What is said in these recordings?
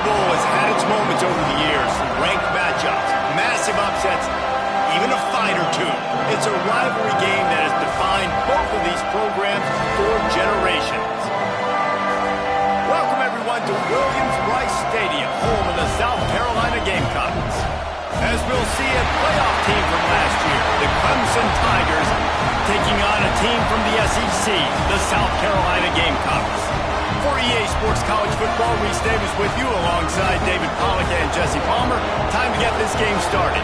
Bowl has had its moments over the years. Ranked matchups, massive upsets, even a fight or two. It's a rivalry game that has defined both of these programs for generations. Welcome, everyone, to Williams-Brice Stadium, home of the South Carolina Gamecocks. As we'll see, a playoff team from last year, the Clemson Tigers, taking on a team from the SEC, the South Carolina Gamecocks. For EA Sports College Football, Reese Davis with you alongside David Pollack and Jesse Palmer. Time to get this game started.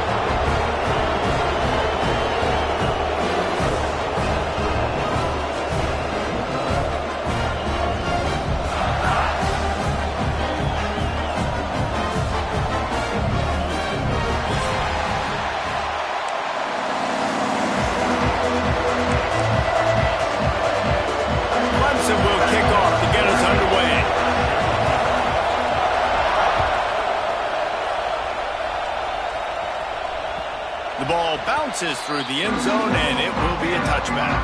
The ball bounces through the end zone, and it will be a touchback.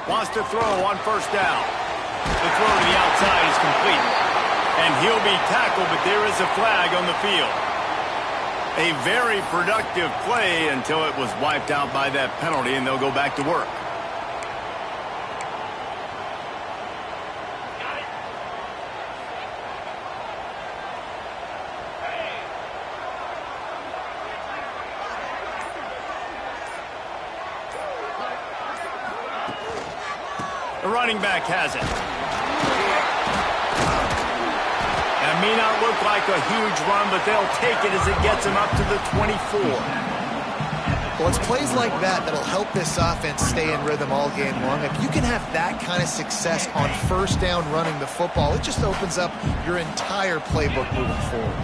Wants to throw on first down. The throw to the outside is complete. And he'll be tackled, but there is a flag on the field. A very productive play until it was wiped out by that penalty, and they'll go back to work. The running back has it. It may not look like a huge run, but they'll take it as it gets them up to the 24. Well, it's plays like that that'll help this offense stay in rhythm all game long. If you can have that kind of success on first down running the football, it just opens up your entire playbook moving forward.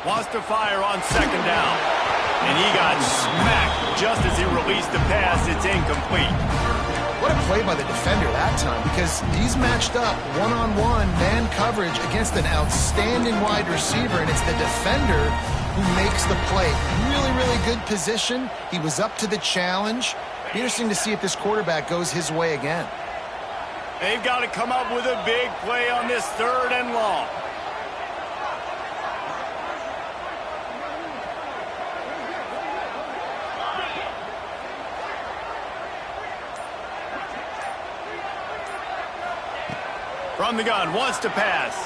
Wants to fire on second down. And he got smacked just as he released the pass. It's incomplete. What a play by the defender that time, because he's matched up one-on-one man coverage against an outstanding wide receiver, and it's the defender who makes the play. Really, really good position. He was up to the challenge. Be interesting to see if this quarterback goes his way again. They've got to come up with a big play on this third and long. From the gun, wants to pass.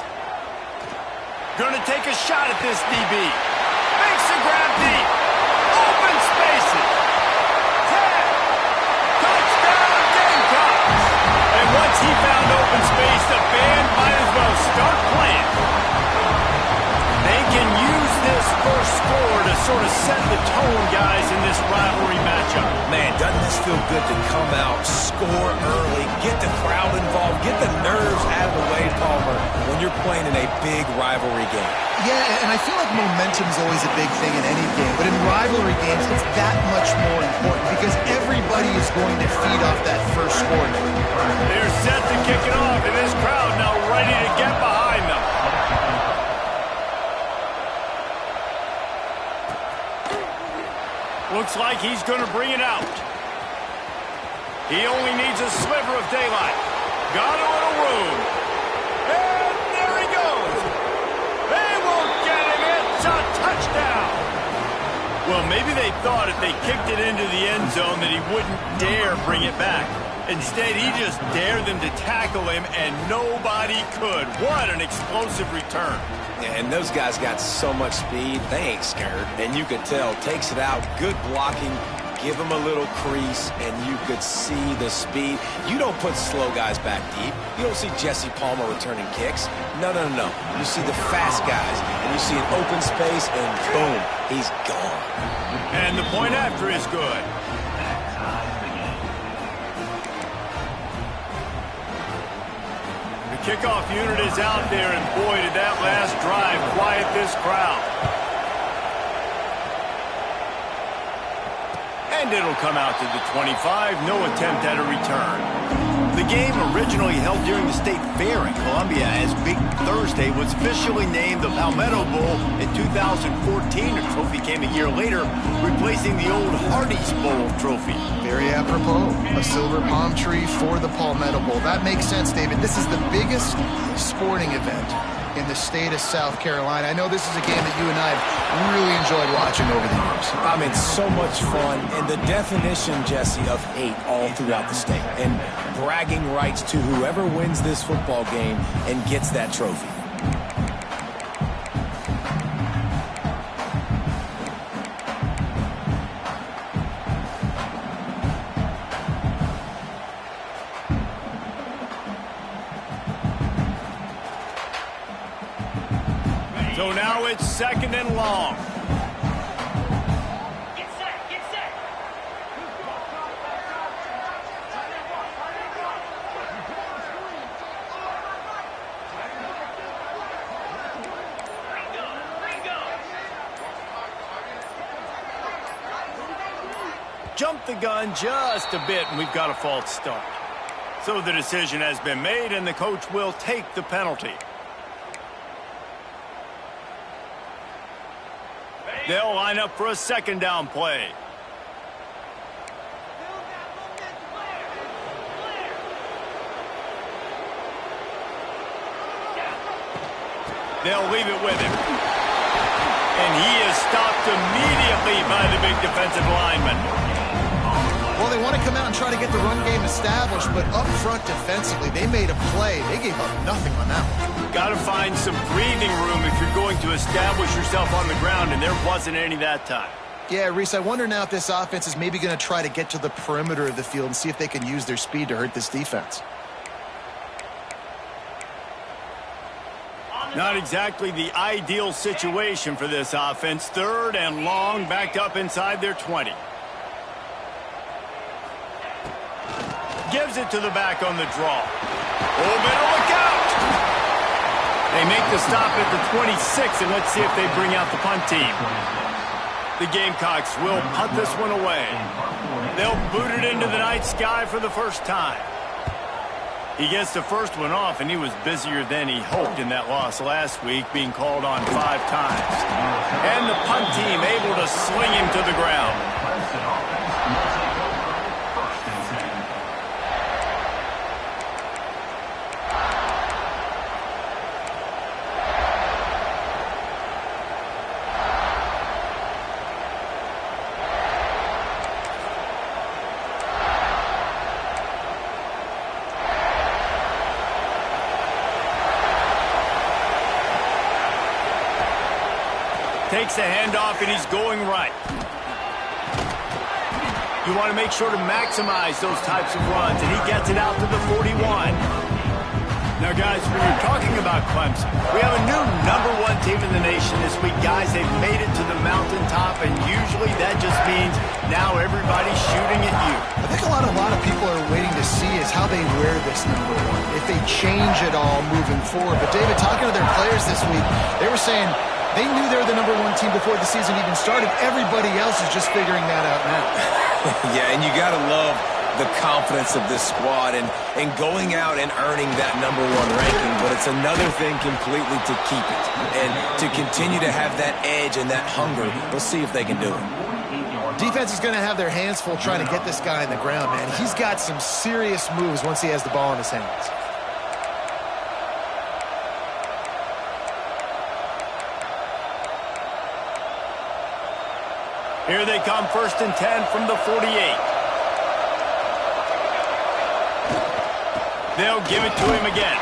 Gonna take a shot at this DB. Makes a grab deep. Open spaces. 10. Touchdown Gamecocks. And once he found open space, the band might as well start playing. They can use this first score to sort of set the tone, guys, in this rivalry matchup. Man, doesn't this feel good to come out, score early, get the crowd involved, get the nerves out of the way, Palmer, when you're playing in a big rivalry game? Yeah, and I feel like momentum is always a big thing in any game, but in rivalry games, it's that much more important because everybody is going to feed off that first score. They're set to kick it off, and this crowd now ready to get behind them. Looks like he's going to bring it out. He only needs a sliver of daylight. Got a little room. And there he goes. They won't get him. It's a touchdown. Well, maybe they thought if they kicked it into the end zone that he wouldn't dare bring it back. Instead, he just dared them to tackle him, and nobody could. What an explosive return. Yeah, and those guys got so much speed, they ain't scared. And you could tell, takes it out, good blocking, give him a little crease, and you could see the speed. You don't put slow guys back deep. You don't see Jesse Palmer returning kicks. No, no, no, no. You see the fast guys, and you see an open space, and boom, he's gone. And the point after is good. Kickoff unit is out there, and boy, did that last drive quiet this crowd. And it'll come out to the 25. No attempt at a return. The game, originally held during the State Fair in Columbia as Big Thursday, was officially named the Palmetto Bowl in 2014. A trophy came a year later, replacing the old Hardee's Bowl trophy. Very apropos, a silver palm tree for the Palmetto Bowl. That makes sense, David. This is the biggest sporting event in the state of South Carolina. I know this is a game that you and I have really enjoyed watching over the years. I mean, so much fun, and the definition, Jesse, of hate all throughout the state, and bragging rights to whoever wins this football game and gets that trophy. So now it's 2nd and long. Get set, get set. Jumped the gun just a bit, and we've got a false start. So the decision has been made, and the coach will take the penalty. They'll line up for a 2nd down play. They'll leave it with him. And he is stopped immediately by the big defensive lineman. Well, they want to come out and try to get the run game established, but up front defensively, they made a play. They gave up nothing on that one. Got to find some breathing room if you're going to establish yourself on the ground, and there wasn't any that time. Yeah, Reese, I wonder now if this offense is maybe going to try to get to the perimeter of the field and see if they can use their speed to hurt this defense. Not exactly the ideal situation for this offense. 3rd and long, backed up inside their 20. Gives it to the back on the draw. Oh, better look out! They make the stop at the 26, and let's see if they bring out the punt team. The Gamecocks will punt this one away. They'll boot it into the night sky for the first time. He gets the first one off, and he was busier than he hoped in that loss last week, being called on 5 times. And the punt team able to sling him to the ground. Takes the handoff, and he's going right. You want to make sure to maximize those types of runs, and he gets it out to the 41. Now, guys, when you're talking about Clemson, we have a new #1 team in the nation this week. Guys, they've made it to the mountaintop, and usually that just means now everybody's shooting at you. I think a lot of people are waiting to see is how they wear this #1, if they change it all moving forward. But, David, talking to their players this week, they were saying they knew they were the #1 team before the season even started. Everybody else is just figuring that out now. Yeah, and you got to love the confidence of this squad and going out and earning that #1 ranking, but it's another thing completely to keep it and to continue to have that edge and that hunger. We'll see if they can do it. Defense is going to have their hands full trying to get this guy on the ground, man. He's got some serious moves once he has the ball in his hands. Here they come, 1st and 10 from the 48. They'll give it to him again.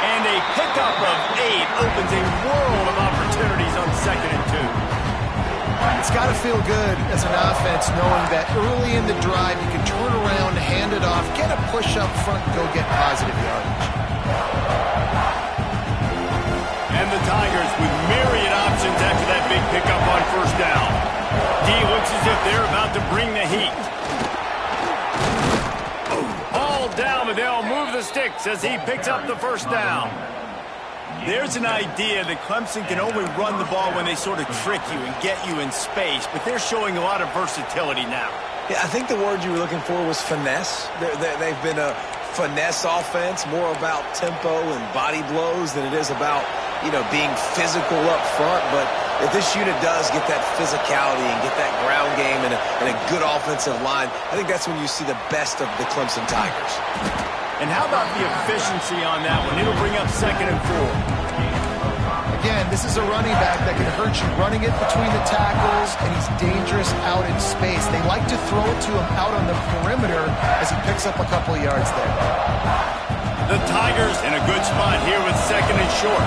And a pickup of 8 opens a world of opportunities on 2nd and 2. It's got to feel good as an offense knowing that early in the drive you can turn around, hand it off, get a push up front, and go get positive yardage. And the Tigers with myriad options after that big pickup on 1st down. D looks as if they're about to bring the heat. All down, but they'll move the sticks as he picks up the 1st down. There's an idea that Clemson can only run the ball when they sort of trick you and get you in space, but they're showing a lot of versatility now. Yeah, I think the word you were looking for was finesse. They've been a finesse offense, more about tempo and body blows than it is about, being physical up front. But if this unit does get that physicality and get that ground game and a good offensive line, I think that's when you see the best of the Clemson Tigers. And how about the efficiency on that one? It'll bring up 2nd and 4. Again, this is a running back that can hurt you running it between the tackles, and he's dangerous out in space. They like to throw it to him out on the perimeter as he picks up a couple of yards there. The Tigers in a good spot here with 2nd and short.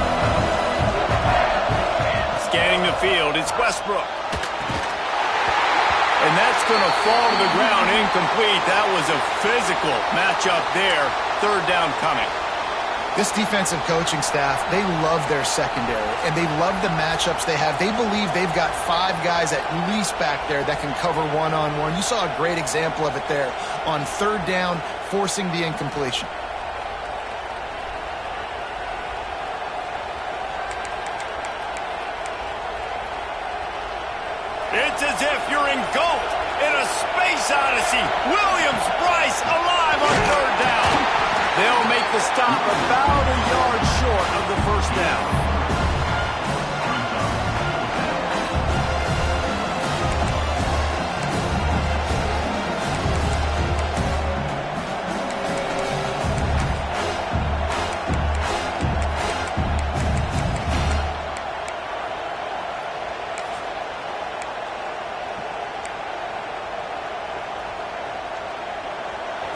Scanning the field, it's Westbrook. And that's going to fall to the ground incomplete. That was a physical matchup there. 3rd down coming. This defensive coaching staff, they love their secondary, and they love the matchups they have. They believe they've got 5 guys at least back there that can cover one-on-one. You saw a great example of it there on 3rd down, forcing the incompletion. It's as if you're engulfed in a space odyssey. Williams-Brice alive on 3rd down. They'll make the stop about a yard short of the 1st down.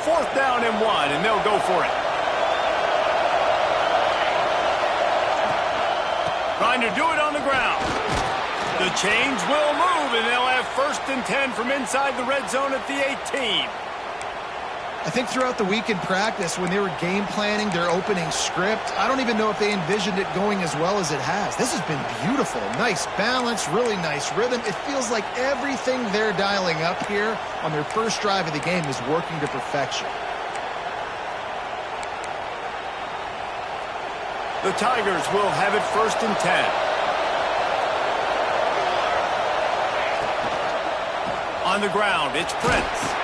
Fourth down and 1, and they'll go for it. Trying to do it on the ground. The chains will move, and they'll have 1st and 10 from inside the red zone at the 18. I think throughout the week in practice, when they were game planning their opening script, I don't even know if they envisioned it going as well as it has. This has been beautiful. Nice balance, really nice rhythm. It feels like everything they're dialing up here on their first drive of the game is working to perfection. The Tigers will have it 1st and 10. On the ground, it's Prince.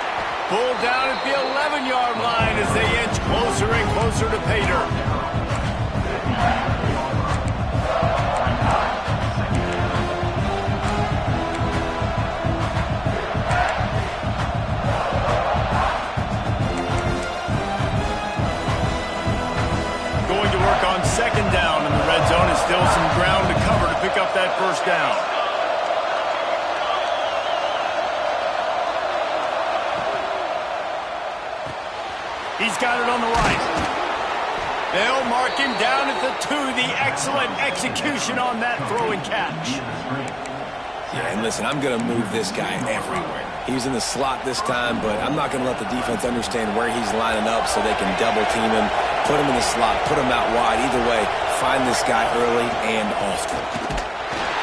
Pulled down at the 11-yard line as they inch closer and closer to pay dirt. Going to work on 2nd down in the red zone, and still some ground to cover to pick up that 1st down. He's got it on the right. They'll mark him down at the 2. The excellent execution on that throw and catch. Yeah, and listen, I'm going to move this guy everywhere. He's in the slot this time, but I'm not going to let the defense understand where he's lining up so they can double team him, put him in the slot, put him out wide. Either way, find this guy early and often.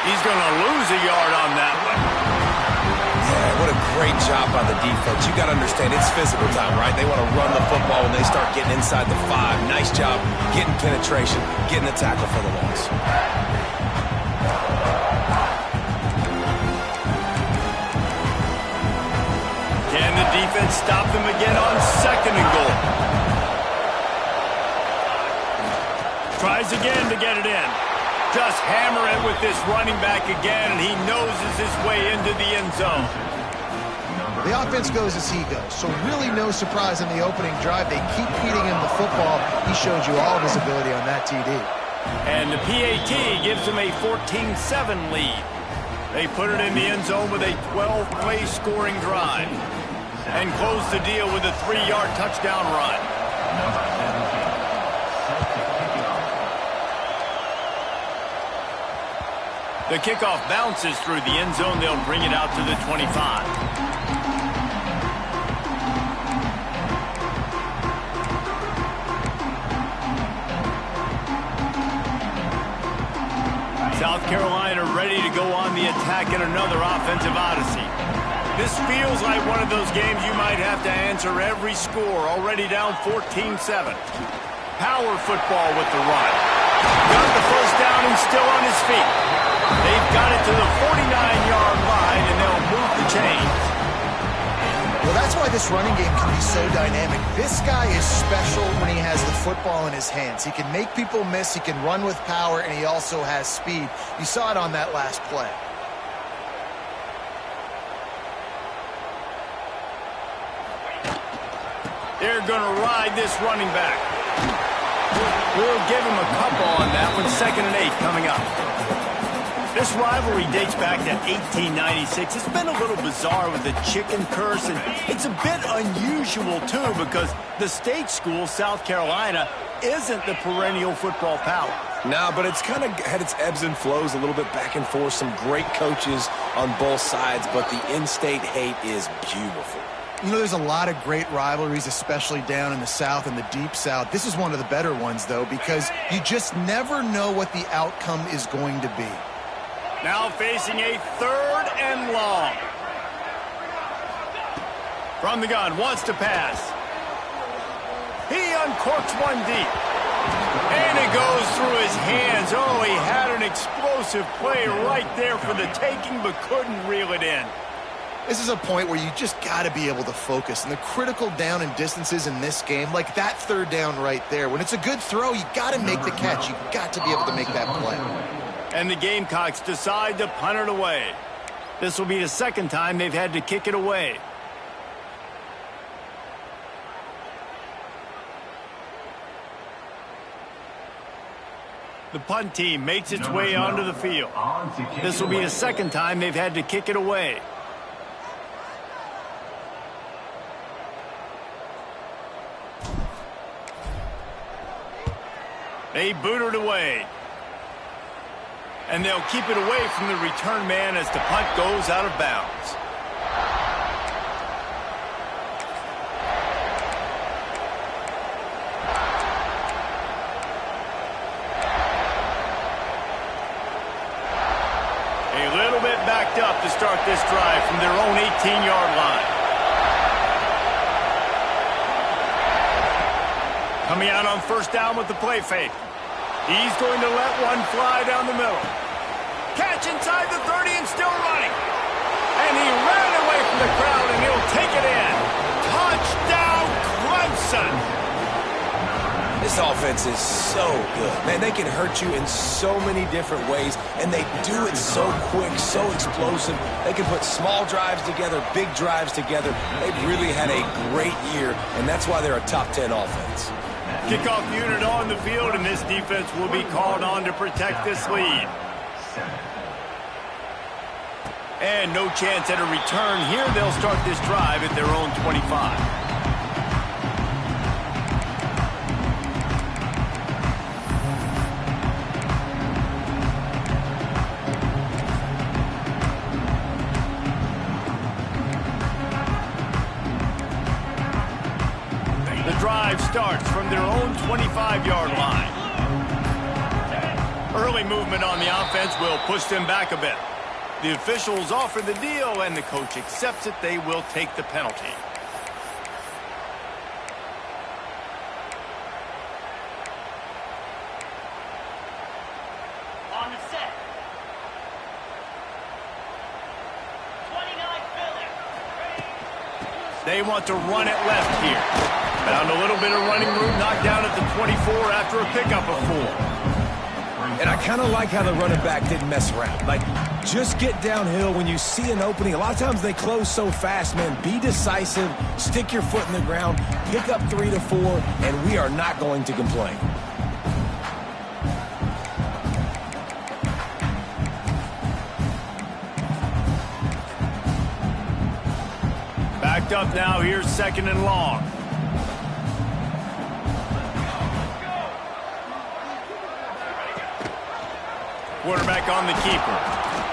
He's going to lose a yard on that one. Yeah, what a great job by the defense. You got to understand, it's physical time, right? They want to run the football when they start getting inside the 5. Nice job getting penetration, getting the tackle for the loss. Can the defense stop them again on 2nd and goal? Tries again to get it in. Just hammer it with this running back again, and he noses his way into the end zone. The offense goes as he goes, so really no surprise in the opening drive. They keep feeding him the football. He showed you all of his ability on that TD. And the PAT gives them a 14-7 lead. They put it in the end zone with a 12-play scoring drive and close the deal with a 3-yard touchdown run. The kickoff bounces through the end zone. They'll bring it out to the 25. South Carolina ready to go on the attack in another offensive odyssey. This feels like one of those games you might have to answer every score. Already down 14-7. Power football with the run. Got the still on his feet. They've got it to the 49-yard line, and they'll move the chains. Well, that's why this running game can be so dynamic. This guy is special when he has the football in his hands. He can make people miss, he can run with power, and he also has speed. You saw it on that last play. They're going to ride this running back. We'll give him a couple on that one. 2nd and 8 coming up. This rivalry dates back to 1896. It's been a little bizarre with the chicken curse, and it's a bit unusual, too, because the state school, South Carolina, isn't the perennial football power. No, but it's kind of had its ebbs and flows, a little bit back and forth, some great coaches on both sides, but the in-state hate is beautiful. You know, there's a lot of great rivalries, especially down in the South and the Deep South. This is one of the better ones, though, because you just never know what the outcome is going to be. Now facing a 3rd and long. From the gun, wants to pass. He uncorks one deep. And it goes through his hands. Oh, he had an explosive play right there for the taking, but couldn't reel it in. This is a point where you just got to be able to focus. And the critical down and distances in this game, like that 3rd down right there, when it's a good throw, you got to make the catch. You got to be able to make that play. And the Gamecocks decide to punt it away. This will be the 2nd time they've had to kick it away. The punt team makes its way onto the field. This will be the 2nd time they've had to kick it away. They boot it away. And they'll keep it away from the return man as the punt goes out of bounds. A little bit backed up to start this drive from their own 18-yard line. Coming out on 1st down with the play fake. He's going to let one fly down the middle. Catch inside the 30 and still running. And he ran away from the crowd, and he'll take it in. Touchdown, Clemson. This offense is so good. Man, they can hurt you in so many different ways, and they do it so quick, so explosive. They can put small drives together, big drives together. They've really had a great year, and that's why they're a top 10 offense. Kickoff unit on the field, and this defense will be called on to protect this lead. And no chance at a return here. They'll start this drive at their own 25. The drive starts from their own 25-yard line. Early movement on the offense will push them back a bit. The officials offer the deal, and the coach accepts it. They will take the penalty. On the set. 29 Phillips. They want to run it left here. Found a little bit of running room, knocked down at the 24 after a pickup of 4. And I kind of like how the running back didn't mess around. Like, just get downhill when you see an opening. A lot of times they close so fast, man. Be decisive, stick your foot in the ground, pick up 3 to 4, and we are not going to complain. Backed up now, here's 2nd and long. Quarterback on the keeper.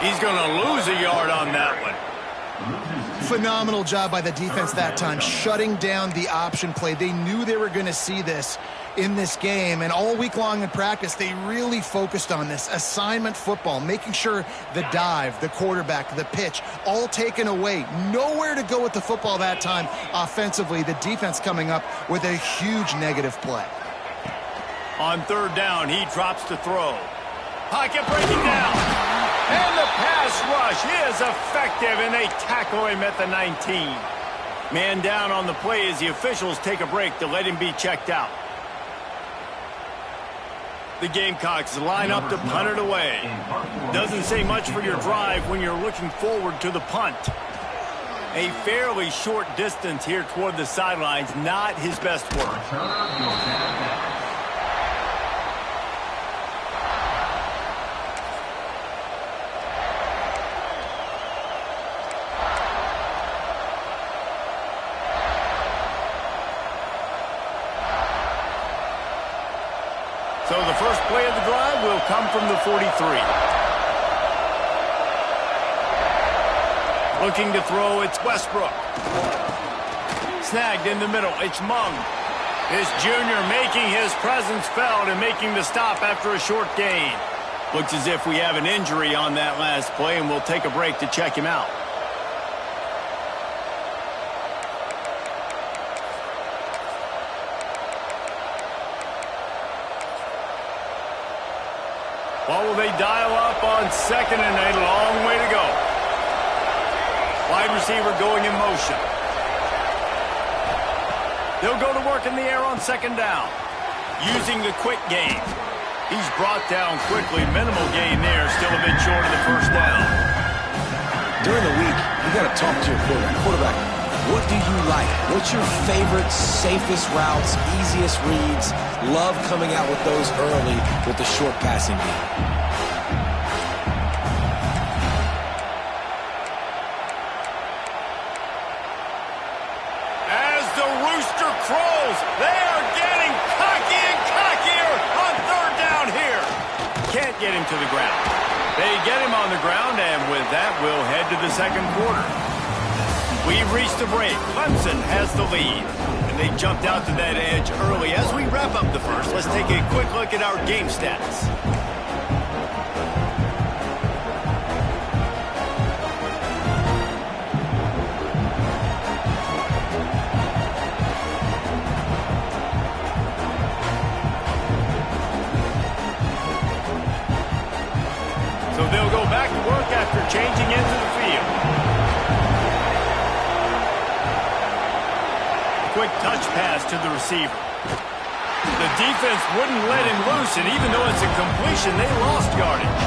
He's going to lose a yard on that one. Phenomenal job by the defense that time, shutting down the option play. They knew they were going to see this in this game, and all week long in practice, they really focused on this assignment football, making sure the dive, the quarterback, the pitch, all taken away. Nowhere to go with the football that time offensively. The defense coming up with a huge negative play. On 3rd down, he drops to throw. Pocket breaking down. And the pass rush is effective, and they tackle him at the 19. Man down on the play as the officials take a break to let him be checked out. The Gamecocks line up to punt it away. Doesn't say much for your drive when you're looking forward to the punt. A fairly short distance here toward the sidelines, not his best work. So the first play of the drive will come from the 43. Looking to throw, it's Westbrook. Snagged in the middle, it's Mung. This junior making his presence felt and making the stop after a short gain. Looks as if we have an injury on that last play, and we'll take a break to check him out. What will they dial up on second and a long way to go? Wide receiver going in motion. They'll go to work in the air on second down. Using the quick game. He's brought down quickly. Minimal gain there. Still a bit short of the first down. During the week, you got to talk to your quarterback. What do you like? What's your favorite, safest routes, easiest reads? Love coming out with those early with the short passing game. As the rooster crows, they are getting cocky and cockier on third down here. Can't get him to the ground. They get him on the ground, and with that, we'll head to the second quarter. We've reached the break. Clemson has the lead. And they jumped out to that edge early. As we wrap up the first, let's take a quick look at our game stats. So they'll go back to work after changing into the field. Quick touch pass to the receiver. The defense wouldn't let him loose, and even though it's a completion, they lost yardage.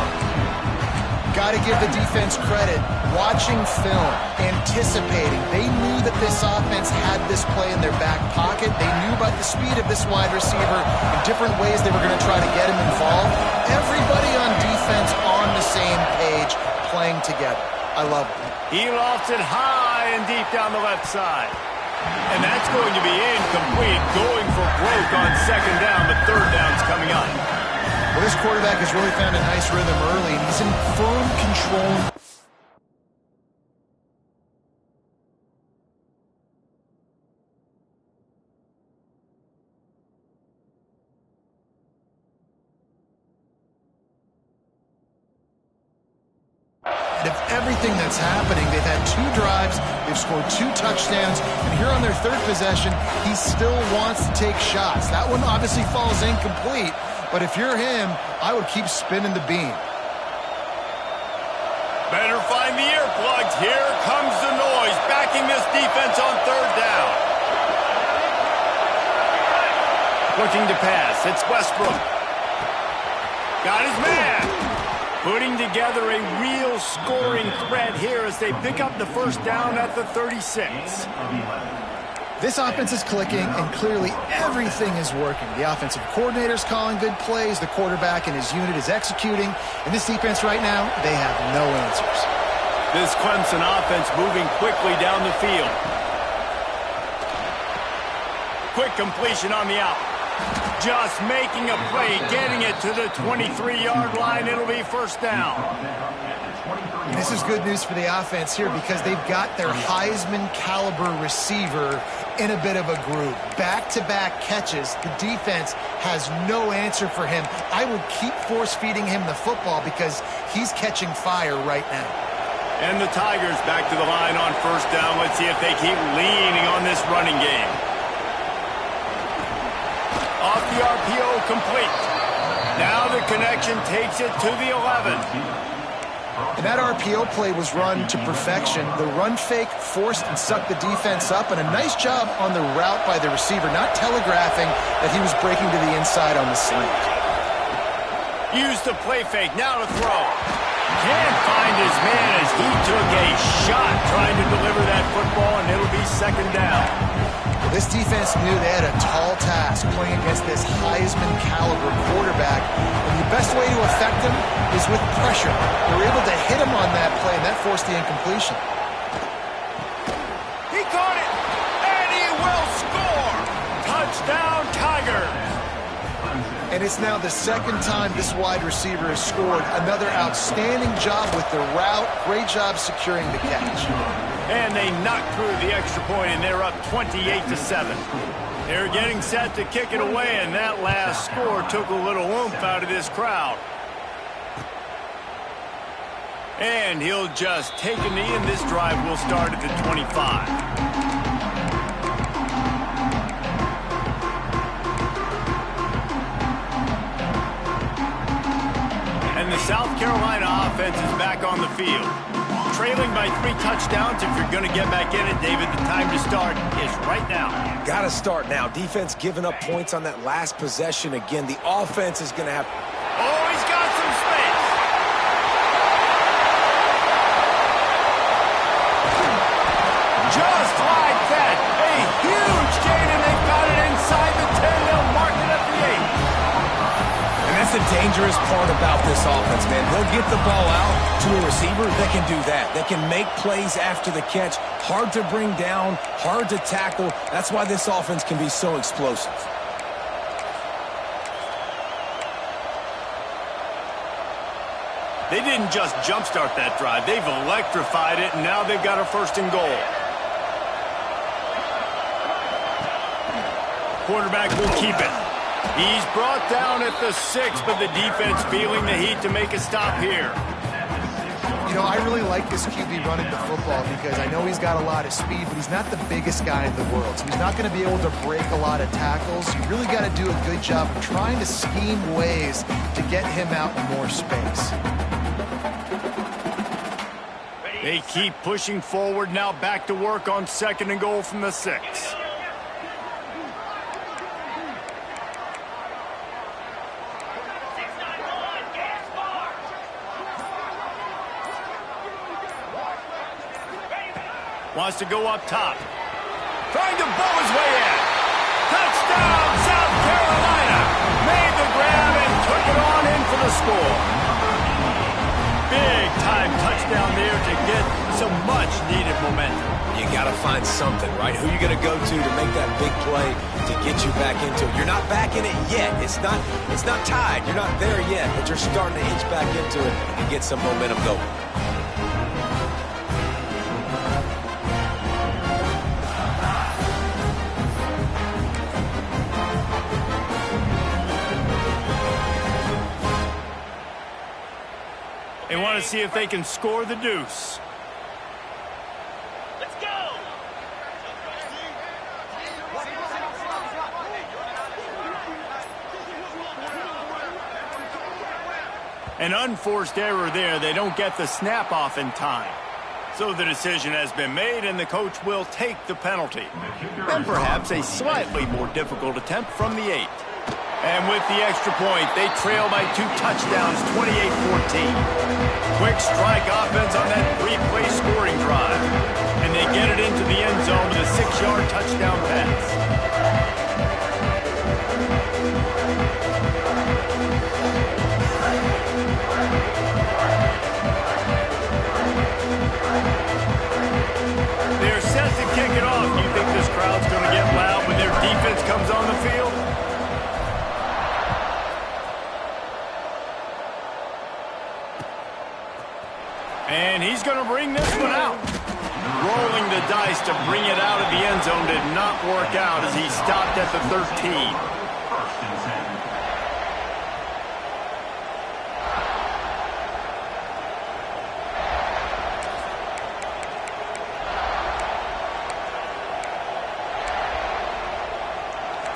Got to give the defense credit. Watching film, anticipating. They knew that this offense had this play in their back pocket. They knew about the speed of this wide receiver and different ways they were going to try to get him involved. Everybody on defense on the same page, playing together. I love it. He lofts it high and deep down the left side. And that's going to be incomplete, going for broke on second down, but third down's coming up. Well, this quarterback has really found a nice rhythm early, and he's in firm control. Of everything that's happening, they've had 2 drives, they've scored 2 touchdowns, and here on their third possession, he still wants to take shots. That one obviously falls incomplete, but if you're him, I would keep spinning the beam. Better find the earplugs. Here comes the noise, backing this defense on third down. Looking to pass, it's Westbrook. Got his man. Putting together a real scoring threat here as they pick up the first down at the 36. This offense is clicking, and clearly everything is working. The offensive coordinator's calling good plays, the quarterback and his unit is executing, and this defense right now, they have no answers. This Clemson offense moving quickly down the field. Quick completion on the out. Just making a play, getting it to the 23-yard line. It'll be first down. This is good news for the offense here because they've got their Heisman-caliber receiver in a bit of a groove. Back-to-back catches. The defense has no answer for him. I would keep force-feeding him the football because he's catching fire right now. And the Tigers back to the line on first down. Let's see if they keep leaning on this running game. Off the RPO, complete. Now the connection takes it to the 11. And that RPO play was run to perfection. The run fake forced and sucked the defense up, and a nice job on the route by the receiver, not telegraphing that he was breaking to the inside on the slant. Use the play fake, now to throw. Can't find his man as he took a shot trying to deliver that football, and it'll be second down. This defense knew they had a tall task playing against this Heisman caliber quarterback, and the best way to affect him is with pressure. They were able to hit him on that play, and that forced the incompletion. He caught it, and he will score. Touchdown, Tigers. And it's now the second time this wide receiver has scored. Another outstanding job with the route. Great job securing the catch. And they knocked through the extra point, and they're up 28-7. They're getting set to kick it away, and that last score took a little oomph out of this crowd. And he'll just take a knee, and this drive will start at the 25. And the South Carolina offense is back on the field. Trailing by 3 touchdowns. If you're going to get back in it, David, the time to start is right now. Got to start now. Defense giving up points on that last possession. Again, the offense is going to have... Oh, he's got some space. Just like that. A huge gain, and they've got it inside the 10. They'll mark it at the 8. And that's the dangerous part about this offense, man. They'll get the ball out to a receiver. They can do that. They can make plays after the catch. Hard to bring down, hard to tackle. That's why this offense can be so explosive. They didn't just jumpstart that drive. They've electrified it, and now they've got a 1st and goal. Quarterback will keep it. He's brought down at the 6, but the defense feeling the heat to make a stop here. You know, I really like this QB running the football because I know he's got a lot of speed, but he's not the biggest guy in the world. So he's not going to be able to break a lot of tackles. You really got to do a good job of trying to scheme ways to get him out in more space. They keep pushing forward, now back to work on 2nd and goal from the 6. Wants to go up top. Trying to bow his way in. Touchdown, South Carolina. Made the grab and took it on in for the score. Big time touchdown there to get some much needed momentum. You got to find something, right? Who you going to go to make that big play to get you back into it? You're not back in it yet. It's not tied. You're not there yet, but you're starting to inch back into it and get some momentum going. They want to see if they can score the deuce. Let's go! An unforced error there. They don't get the snap off in time. So the decision has been made, and the coach will take the penalty. And perhaps a slightly more difficult attempt from the 8. And with the extra point, they trail by 2 touchdowns, 28-14. Quick strike offense on that 3-play scoring drive. And they get it into the end zone with a 6-yard touchdown pass. They're set to kick it off. Do you think this crowd's going to get loud when their defense comes on the field? And he's going to bring this one out. Rolling the dice to bring it out of the end zone did not work out as he stopped at the 13.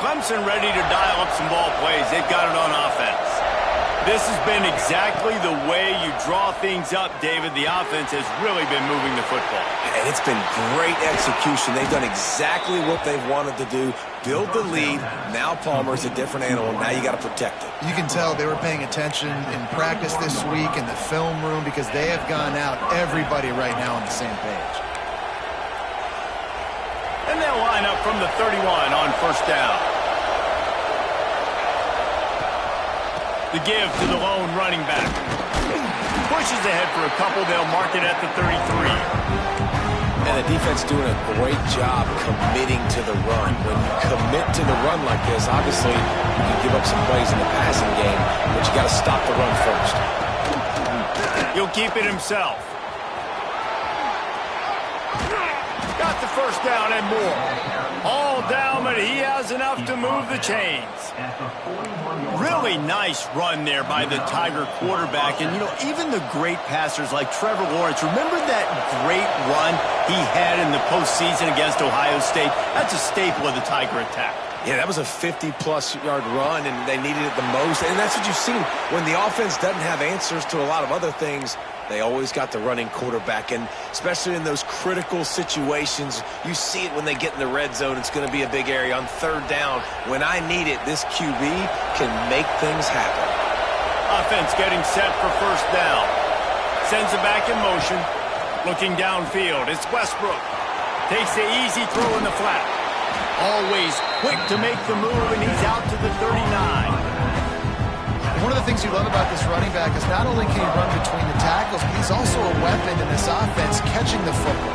Clemson ready to dial up some ball plays. They've got it on offense. This has been exactly the way you draw things up, David. The offense has really been moving the football. And it's been great execution. They've done exactly what they've wanted to do. Build the lead. Now Palmer's a different animal. Now you got to protect it. You can tell they were paying attention in practice this week in the film room because they have gone out, everybody right now on the same page. And they'll line up from the 31 on first down. The give to the lone running back. Pushes ahead for a couple. They'll mark it at the 33. And the defense doing a great job committing to the run. When you commit to the run like this, obviously you can give up some plays in the passing game, but you got to stop the run first. He'll keep it himself. Got the first down and more. All down, but he has enough to move the chains. Really nice run there by the Tiger quarterback. And, you know, even the great passers like Trevor Lawrence, remember that great run he had in the postseason against Ohio State? That's a staple of the Tiger attack. Yeah, that was a 50-plus yard run, and they needed it the most. And that's what you've seen. When the offense doesn't have answers to a lot of other things, they always got the running quarterback. And especially in those critical situations, you see it when they get in the red zone. It's going to be a big area. On third down, when I need it, this QB can make things happen. Offense getting set for first down. Sends it back in motion. Looking downfield. It's Westbrook. Takes the easy throw in the flat. Always quick to make the move, and he's out to the 39. One of the things you love about this running back is not only can he run between the tackles, but he's also a weapon in this offense catching the football.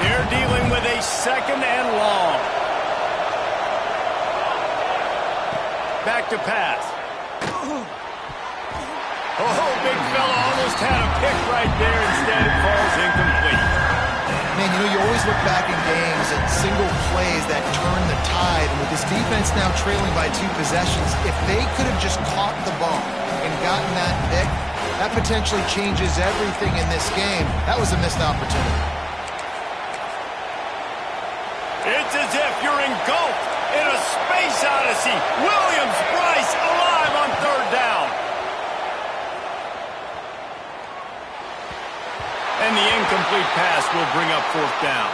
They're dealing with a second and long. Back to pass. Oh, big fella almost had a pick right there. Instead, it falls incomplete. Man, you know, you always look back in games at single plays that turn the tide. And with this defense now trailing by 2 possessions, if they could have just caught the ball and gotten that pick, that potentially changes everything in this game. That was a missed opportunity. It's as if you're engulfed in a space odyssey. Williams-Brice alive on third down. And the incomplete pass will bring up fourth down.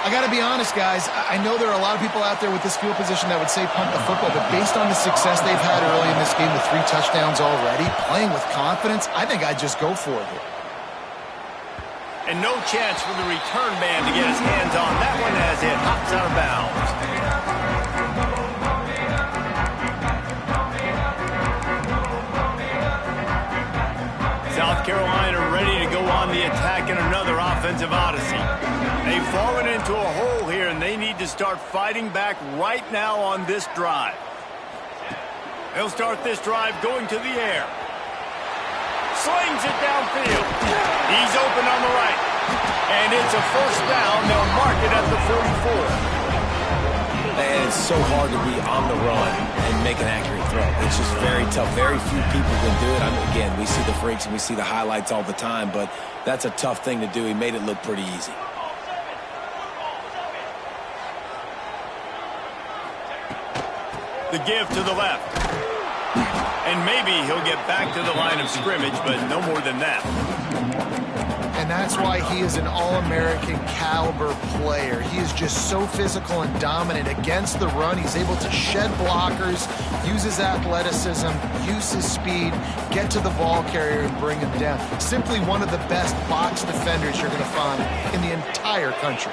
I got to be honest, guys. I know there are a lot of people out there with this field position that would say punt the football, but based on the success they've had early in this game with 3 touchdowns already, playing with confidence, I think I'd just go for it. And no chance for the return man to get his hands on that one as it hops out of bounds. South Carolina ready to go on the attack in another offensive odyssey. They've fallen into a hole here, and they need to start fighting back right now on this drive. They'll start this drive going to the air. Slings it downfield. He's open on the right. And it's a first down. They'll mark it at the 44. And it's so hard to be on the run and make an accurate throw. It's just very tough. Very few people can do it. I mean, again, we see the freaks and we see the highlights all the time, but that's a tough thing to do. He made it look pretty easy. The give to the left. And maybe he'll get back to the line of scrimmage, but no more than that. And that's why he is an All-American caliber player. He is just so physical and dominant against the run. He's able to shed blockers, use his athleticism, use his speed, get to the ball carrier and bring him down. Simply one of the best box defenders you're going to find in the entire country.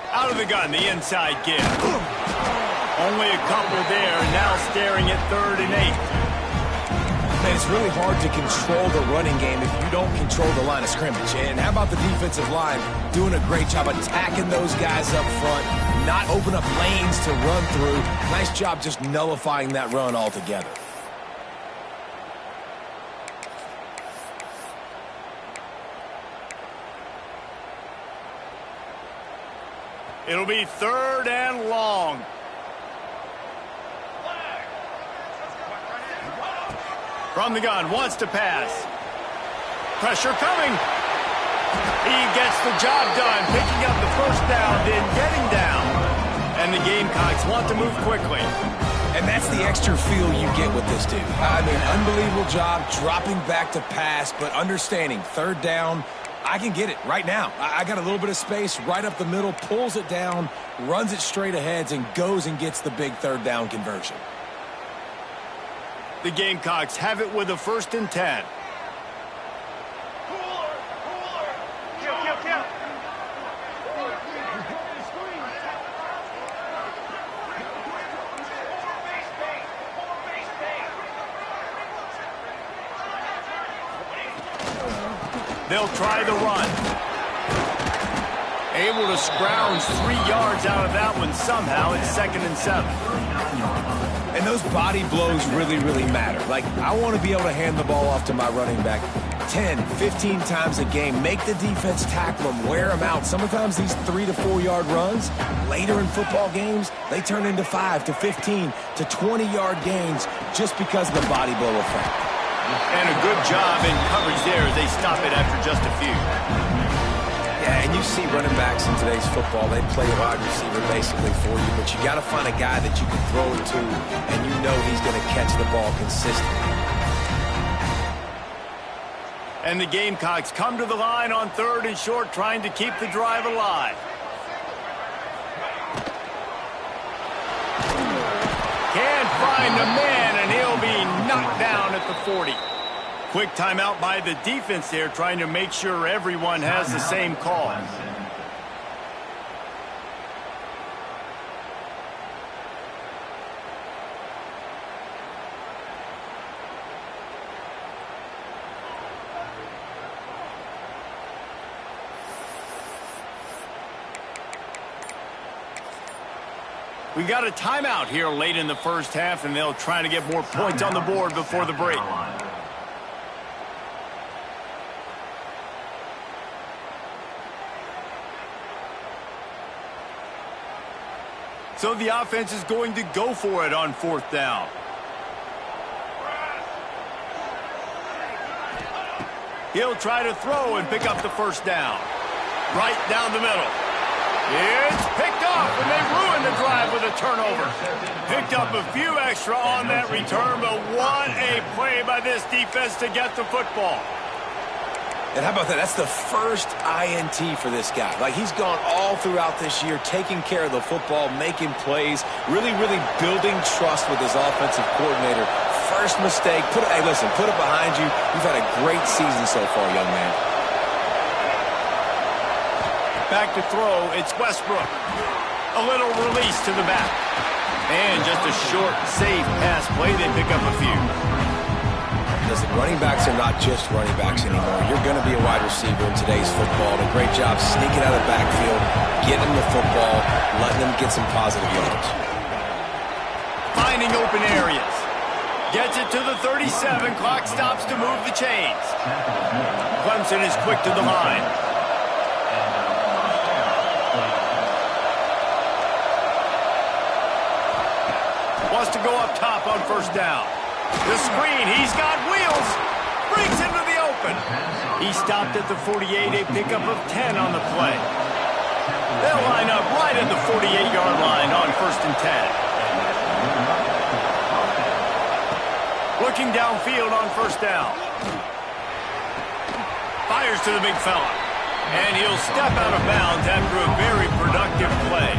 Out of the gun, the inside give. Only a couple there, and now staring at 3rd and 8. Man, it's really hard to control the running game if you don't control the line of scrimmage. And how about the defensive line doing a great job attacking those guys up front, not open up lanes to run through. Nice job just nullifying that run altogether. It'll be 3rd and long. From the gun, wants to pass. Pressure coming. He gets the job done, picking up the first down, then getting down. And the Gamecocks want to move quickly. And that's the extra feel you get with this dude. I mean, unbelievable job dropping back to pass, but understanding 3rd down, I can get it right now. I got a little bit of space right up the middle, pulls it down, runs it straight ahead, and goes and gets the big 3rd down conversion. The Gamecocks have it with a 1st and 10. They'll try the run. Able to scrounge 3 yards out of that one somehow. It's 2nd and 7. And those body blows really, really matter. Like, I want to be able to hand the ball off to my running back 10, 15 times a game. Make the defense tackle them, wear them out. Sometimes these 3 to 4 yard runs, later in football games, they turn into 5 to 15 to 20 yard gains just because of the body blow effect. And a good job in coverage there as they stop it after just a few. Yeah, and you see running backs in today's football, they play a wide receiver basically for you, but you got to find a guy that you can throw it to, and you know he's going to catch the ball consistently. And the Gamecocks come to the line on 3rd and short, trying to keep the drive alive. Can't find a man, and he'll be knocked down at the 40. Quick timeout by the defense there, trying to make sure everyone has the same call. We got a timeout here late in the 1st half, and they'll try to get more points on the board before the break. So the offense is going to go for it on 4th down. He'll try to throw and pick up the 1st down. Right down the middle. It's picked off, and they ruined the drive with a turnover. Picked up a few extra on that return, but what a play by this defense to get the football. And how about that? That's the first INT for this guy. Like, he's gone all throughout this year, taking care of the football, making plays, really, really building trust with his offensive coordinator. First mistake, hey, listen, put it behind you. You've had a great season so far, young man. Back to throw, it's Westbrook. A little release to the back. And just a short, safe pass play, they pick up a few. Listen, running backs are not just running backs anymore. You're going to be a wide receiver in today's football. And a great job sneaking out of the backfield, getting the football, letting them get some positive yards. Finding open areas. Gets it to the 37. Clock stops to move the chains. Clemson is quick to the line. Wants to go up top on 1st down. The screen, he's got wheels. Breaks into the open. He stopped at the 48, a pickup of 10 on the play. They'll line up right at the 48-yard line on 1st and 10. Looking downfield on 1st down. Fires to the big fella. And he'll step out of bounds after a very productive play.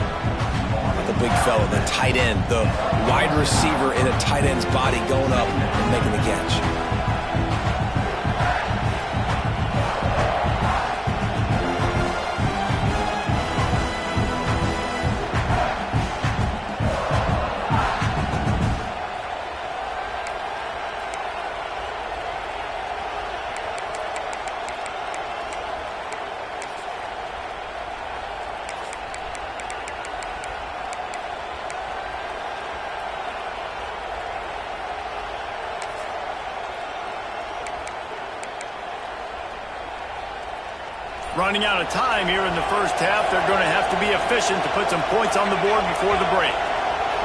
The big fella, the tight end, the wide receiver in a tight end's body going up and making the catch. Running out of time here in the first half. They're going to have to be efficient to put some points on the board before the break.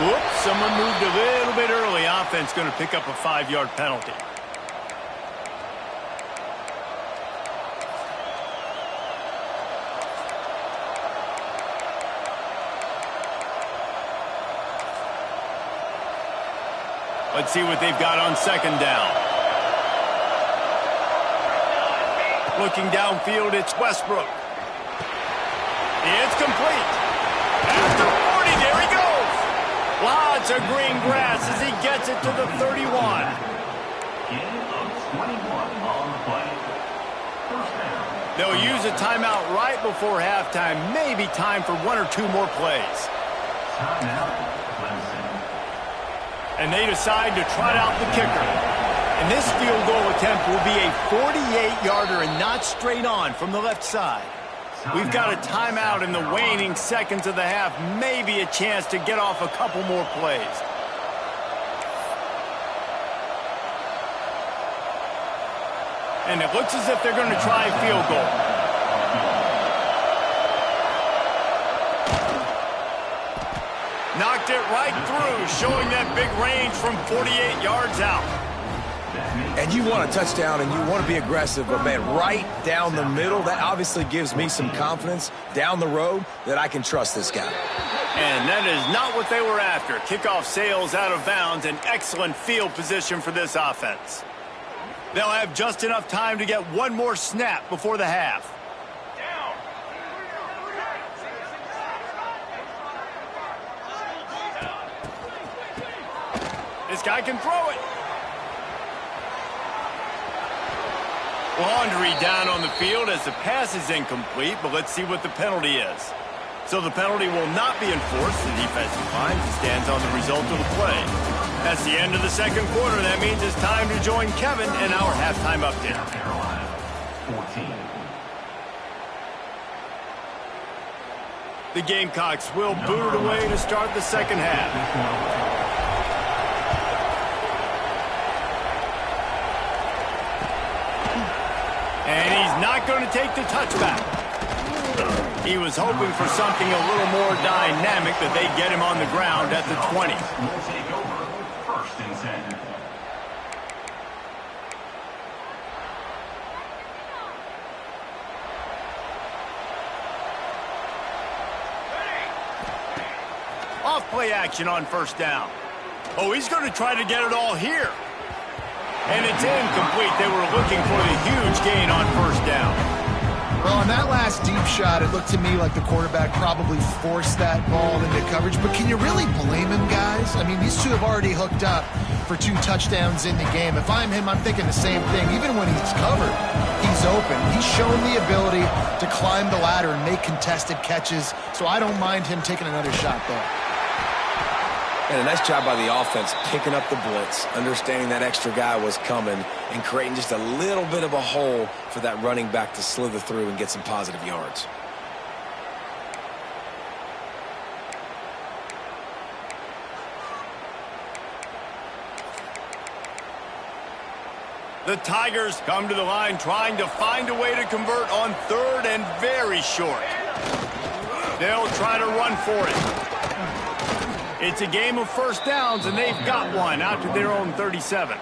Whoops, someone moved a little bit early. Offense going to pick up a 5-yard penalty. Let's see what they've got on second down. Looking downfield, it's Westbrook. It's complete. After 40, there he goes. Lots of green grass as he gets it to the 31. They'll use a timeout right before halftime. Maybe time for 1 or 2 more plays. And they decide to trot out the kicker. And this field goal attempt will be a 48-yarder and not straight on from the left side. We've got a timeout in the waning seconds of the half. Maybe a chance to get off a couple more plays. And it looks as if they're going to try a field goal. Knocked it right through, showing that big range from 48 yards out. And you want a touchdown and you want to be aggressive, but man, right down the middle, that obviously gives me some confidence down the road that I can trust this guy. And that is not what they were after. Kickoff sails out of bounds, an excellent field position for this offense. They'll have just enough time to get one more snap before the half. This guy can throw it. Laundry down on the field as the pass is incomplete, but let's see what the penalty is. So the penalty will not be enforced. The defensive line stands on the result of the play. That's the end of the second quarter. That means it's time to join Kevin in our halftime update. Carolina, 14. The Gamecocks will boot it away to start the second half. And he's not going to take the touchback. He was hoping for something a little more dynamic, that they get him on the ground at the 20. Will take over first and 10. Off play action on first down. Oh, he's going to try to get it all here. And it's incomplete. They were looking for the huge gain on first down. Well, on that last deep shot, it looked to me like the quarterback probably forced that ball into coverage. But can you really blame him, guys? I mean, these two have already hooked up for 2 touchdowns in the game. If I'm him, I'm thinking the same thing. Even when he's covered, he's open. He's shown the ability to climb the ladder and make contested catches. So I don't mind him taking another shot there. And a nice job by the offense picking up the blitz, understanding that extra guy was coming, and creating just a little bit of a hole for that running back to slither through and get some positive yards. The Tigers come to the line trying to find a way to convert on third and very short. They'll try to run for it. It's a game of first downs, and they've got one out to their own 37.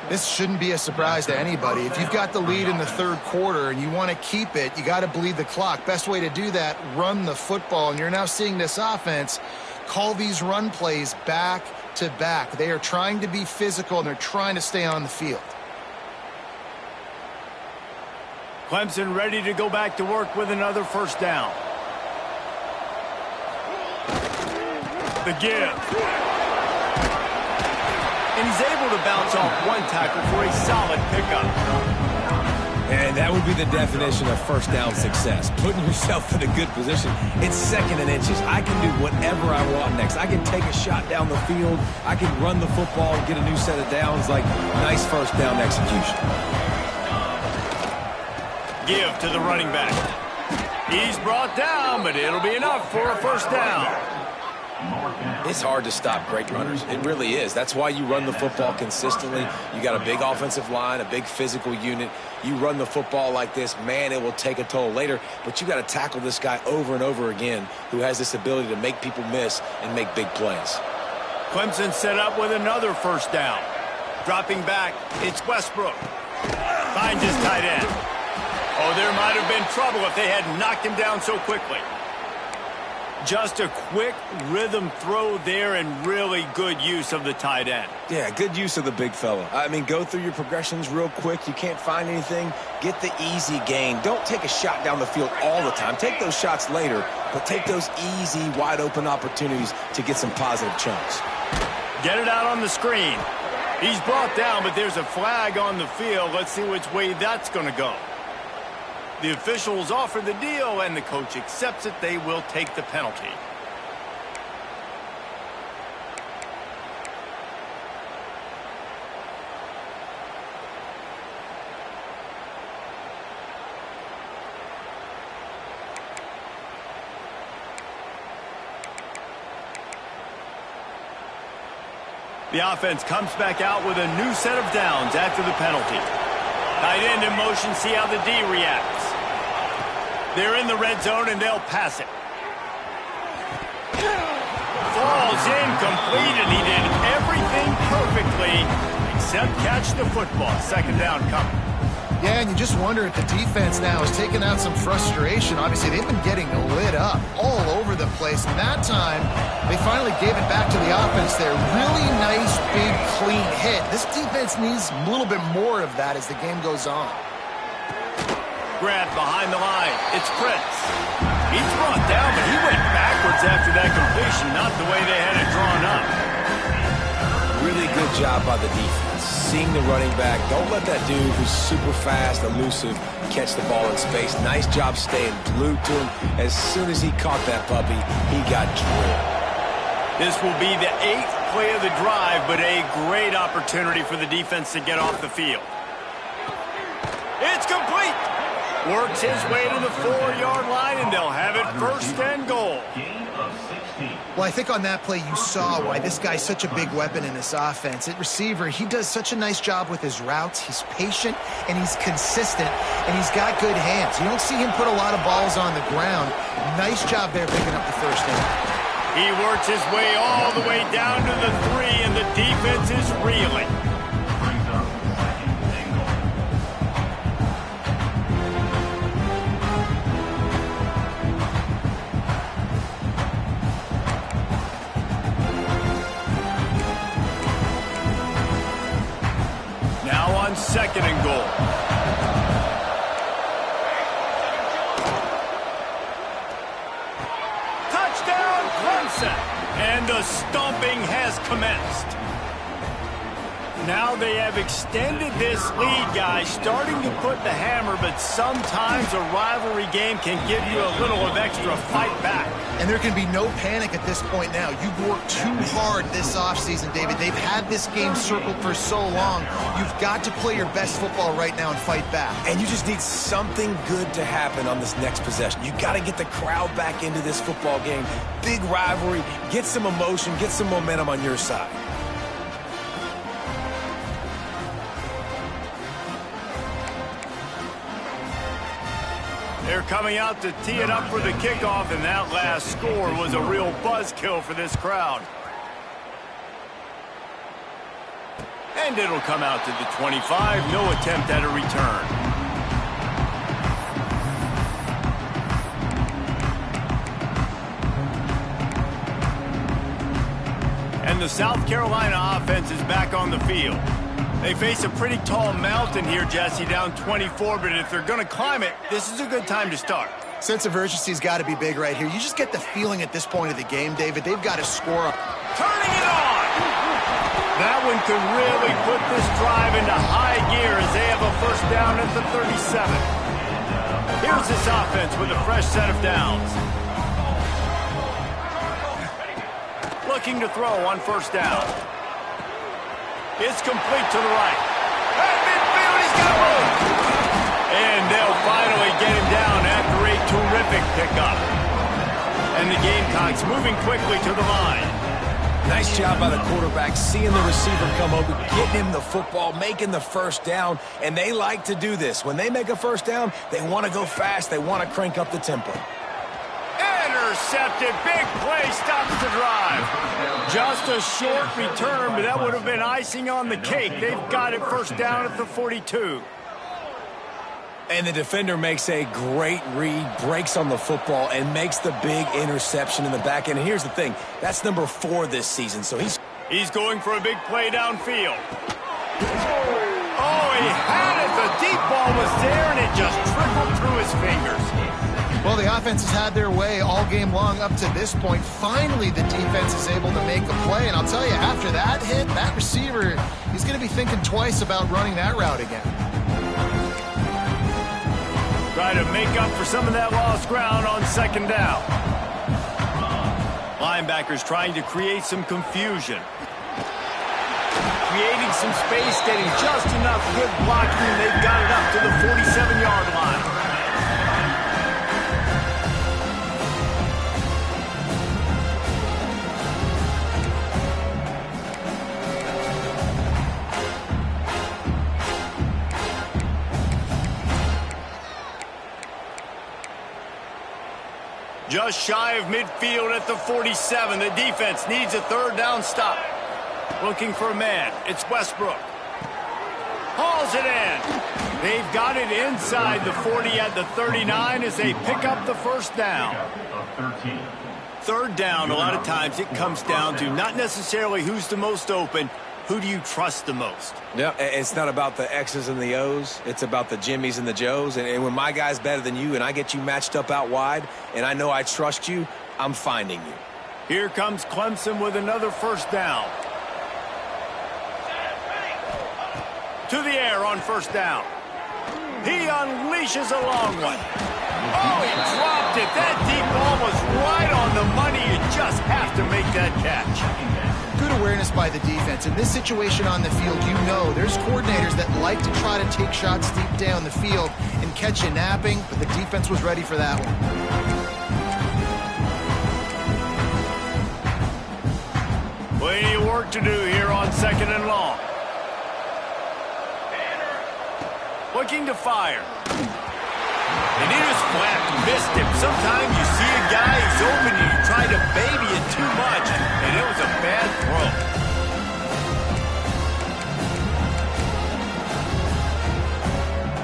This shouldn't be a surprise to anybody. If you've got the lead in the third quarter and you want to keep it, you got to bleed the clock. Best way to do that, run the football. And you're now seeing this offense call these run plays back to back. They are trying to be physical, and they're trying to stay on the field. Clemson ready to go back to work with another first down. The give. And he's able to bounce off one tackle for a solid pickup. And that would be the definition of first down success. Putting yourself in a good position. It's second and inches. I can do whatever I want next. I can take a shot down the field. I can run the football and get a new set of downs. Like, nice first down execution. Give to the running back. He's brought down, but it'll be enough for a first down. It's hard to stop great runners. It really is. That's why you run the football consistently. You got a big offensive line, a big physical unit. You run the football like this, man, it will take a toll later. But you got to tackle this guy over and over again who has this ability to make people miss and make big plays. Clemson set up with another first down. Dropping back, it's Westbrook. Finds his tight end. Oh, there might have been trouble if they had knocked him down so quickly. Just a quick rhythm throw there and really good use of the tight end. Yeah, good use of the big fella. I mean, go through your progressions real quick. You can't find anything. Get the easy gain. Don't take a shot down the field all the time. Take those shots later, but take those easy, wide-open opportunities to get some positive chunks. Get it out on the screen. He's brought down, but there's a flag on the field. Let's see which way that's going to go. The officials offer the deal, and the coach accepts it. They will take the penalty. The offense comes back out with a new set of downs after the penalty. Tight end in motion, see how the D reacts. They're in the red zone, and they'll pass it. Falls incomplete, and he did everything perfectly except catch the football. Second down coming. Yeah, and you just wonder if the defense now is taking out some frustration. Obviously, they've been getting lit up all over the place. And that time, they finally gave it back to the offense there. Really nice, big, clean hit. This defense needs a little bit more of that as the game goes on. Grant behind the line. It's Prince. He's brought down, but he went backwards after that completion. Not the way they had it drawn up. Really good job by the defense. Seeing the running back. Don't let that dude who's super fast, elusive, catch the ball in space. Nice job staying glued to him. As soon as he caught that puppy, he got drilled. This will be the 8th play of the drive, but a great opportunity for the defense to get off the field. It's complete. Works his way to the 4-yard line, and they'll have it first and goal. Well, I think on that play you saw why this guy's such a big weapon in this offense. At receiver, he does such a nice job with his routes. He's patient, and he's consistent, and he's got good hands. You don't see him put a lot of balls on the ground. Nice job there picking up the first down. He works his way all the way down to the 3, and the defense is reeling. Second and goal. Touchdown, Clemson! And the stomping has commenced. Now they have extended this lead, guys, starting to put the hammer, but sometimes a rivalry game can give you a little of extra fight back. And there can be no panic at this point now. You've worked too hard this offseason, David. They've had this game circled for so long. You've got to play your best football right now and fight back. And you just need something good to happen on this next possession. You got to get the crowd back into this football game. Big rivalry. Get some emotion. Get some momentum on your side. They're coming out to tee it up for the kickoff, and that last score was a real buzzkill for this crowd. And it'll come out to the 25. No attempt at a return. And the South Carolina offense is back on the field. They face a pretty tall mountain here, Jesse, down 24, but if they're going to climb it, this is a good time to start. Sense of urgency's got to be big right here. You just get the feeling at this point of the game, David, they've got to score. Turning it on! That one could really put this drive into high gear as they have a first down at the 37. Here's this offense with a fresh set of downs. Looking to throw on first down. It's complete to the right. At midfield, he's got room. And they'll finally get him down after a terrific pickup. And the Gamecocks moving quickly to the line. Nice job by the quarterback, seeing the receiver come over, getting him the football, making the first down, and they like to do this. When they make a first down, they want to go fast. They want to crank up the tempo. Intercepted. Big play stops the drive. Just a short return, but that would have been icing on the cake. They've got it first down at the 42. And the defender makes a great read, breaks on the football, and makes the big interception in the back end. And here's the thing, that's number 4 this season, so he's going for a big play downfield. Oh, he had it. The deep ball was there, and it just trickled through his fingers. Well, the offense has had their way all game long up to this point. Finally, the defense is able to make a play. And I'll tell you, after that hit, that receiver, he's going to be thinking twice about running that route again. Try to make up for some of that lost ground on second down. Linebackers trying to create some confusion. Creating some space, getting just enough good blocking. They've got it up to the 47-yard line. Just shy of midfield at the 47. The defense needs a third down stop. Looking for a man. It's Westbrook. Hauls it in. They've got it inside the 40 at the 39 as they pick up the first down. Third down, a lot of times it comes down to not necessarily who's the most open, who do you trust the most? Yeah, it's not about the X's and the O's. It's about the Jimmys and the Joes. And when my guy's better than you and I get you matched up out wide and I know I trust you, I'm finding you. Here comes Clemson with another first down. To the air on first down. He unleashes a long one. Oh, he dropped it. That deep ball was right on the money. You just have to make that catch. Good awareness by the defense. In this situation on the field, you know there's coordinators that like to try to take shots deep down the field and catch you napping, but the defense was ready for that one. Plenty of work to do here on second and long. Looking to fire. And he just flat missed him. Sometimes you see a guy, he's open, and you try to baby it too much, and it was a bad throw.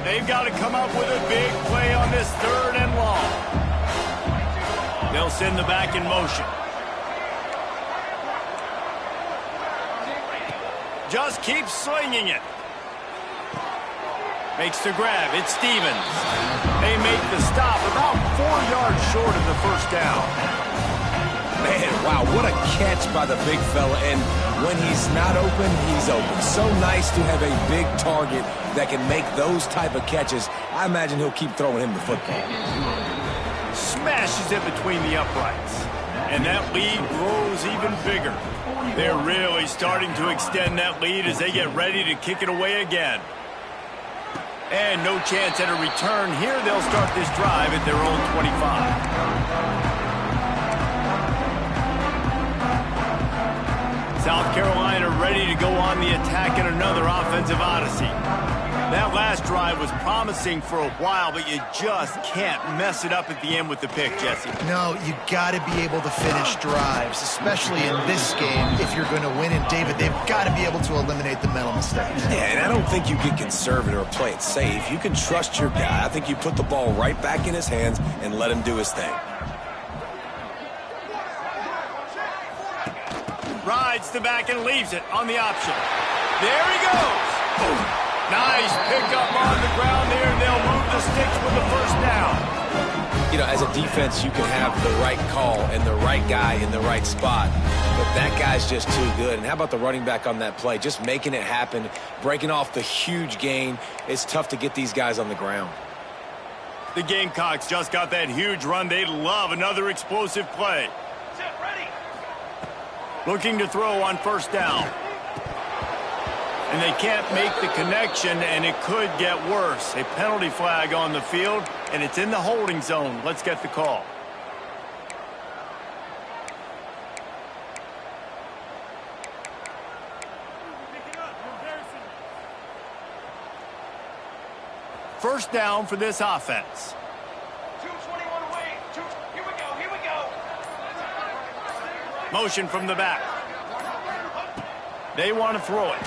They've got to come up with a big play on this third and long. They'll send the back in motion. Just keep slinging it. Makes the grab. It's Stevens. They make the stop about 4 yards short of the first down. Man, wow, what a catch by the big fella. And when he's not open, he's open. So nice to have a big target that can make those type of catches. I imagine he'll keep throwing him the football. Smashes it between the uprights. And that lead grows even bigger. They're really starting to extend that lead as they get ready to kick it away again. And no chance at a return here. They'll start this drive at their own 25. South Carolina ready to go on the attack in another offensive odyssey. That last drive was promising for a while, but you just can't mess it up at the end with the pick, Jesse. No, you got to be able to finish drives, especially in this game if you're going to win. And, David, they've got to be able to eliminate the mental mistakes. Yeah, and I don't think you get conservative or play it safe. You can trust your guy. I think you put the ball right back in his hands and let him do his thing. Rides the back and leaves it on the option. There he goes. Boom. Nice pickup on the ground there. They'll move the sticks with the first down. You know, as a defense, you can have the right call and the right guy in the right spot, but that guy's just too good. And how about the running back on that play? Just making it happen, breaking off the huge gain. It's tough to get these guys on the ground. The Gamecocks just got that huge run. They'd love another explosive play. Looking to throw on first down. And they can't make the connection, and it could get worse. A penalty flag on the field, and it's in the holding zone. Let's get the call. first down for this offense. 221 away. Here we go. Motion from the back. They want to throw it.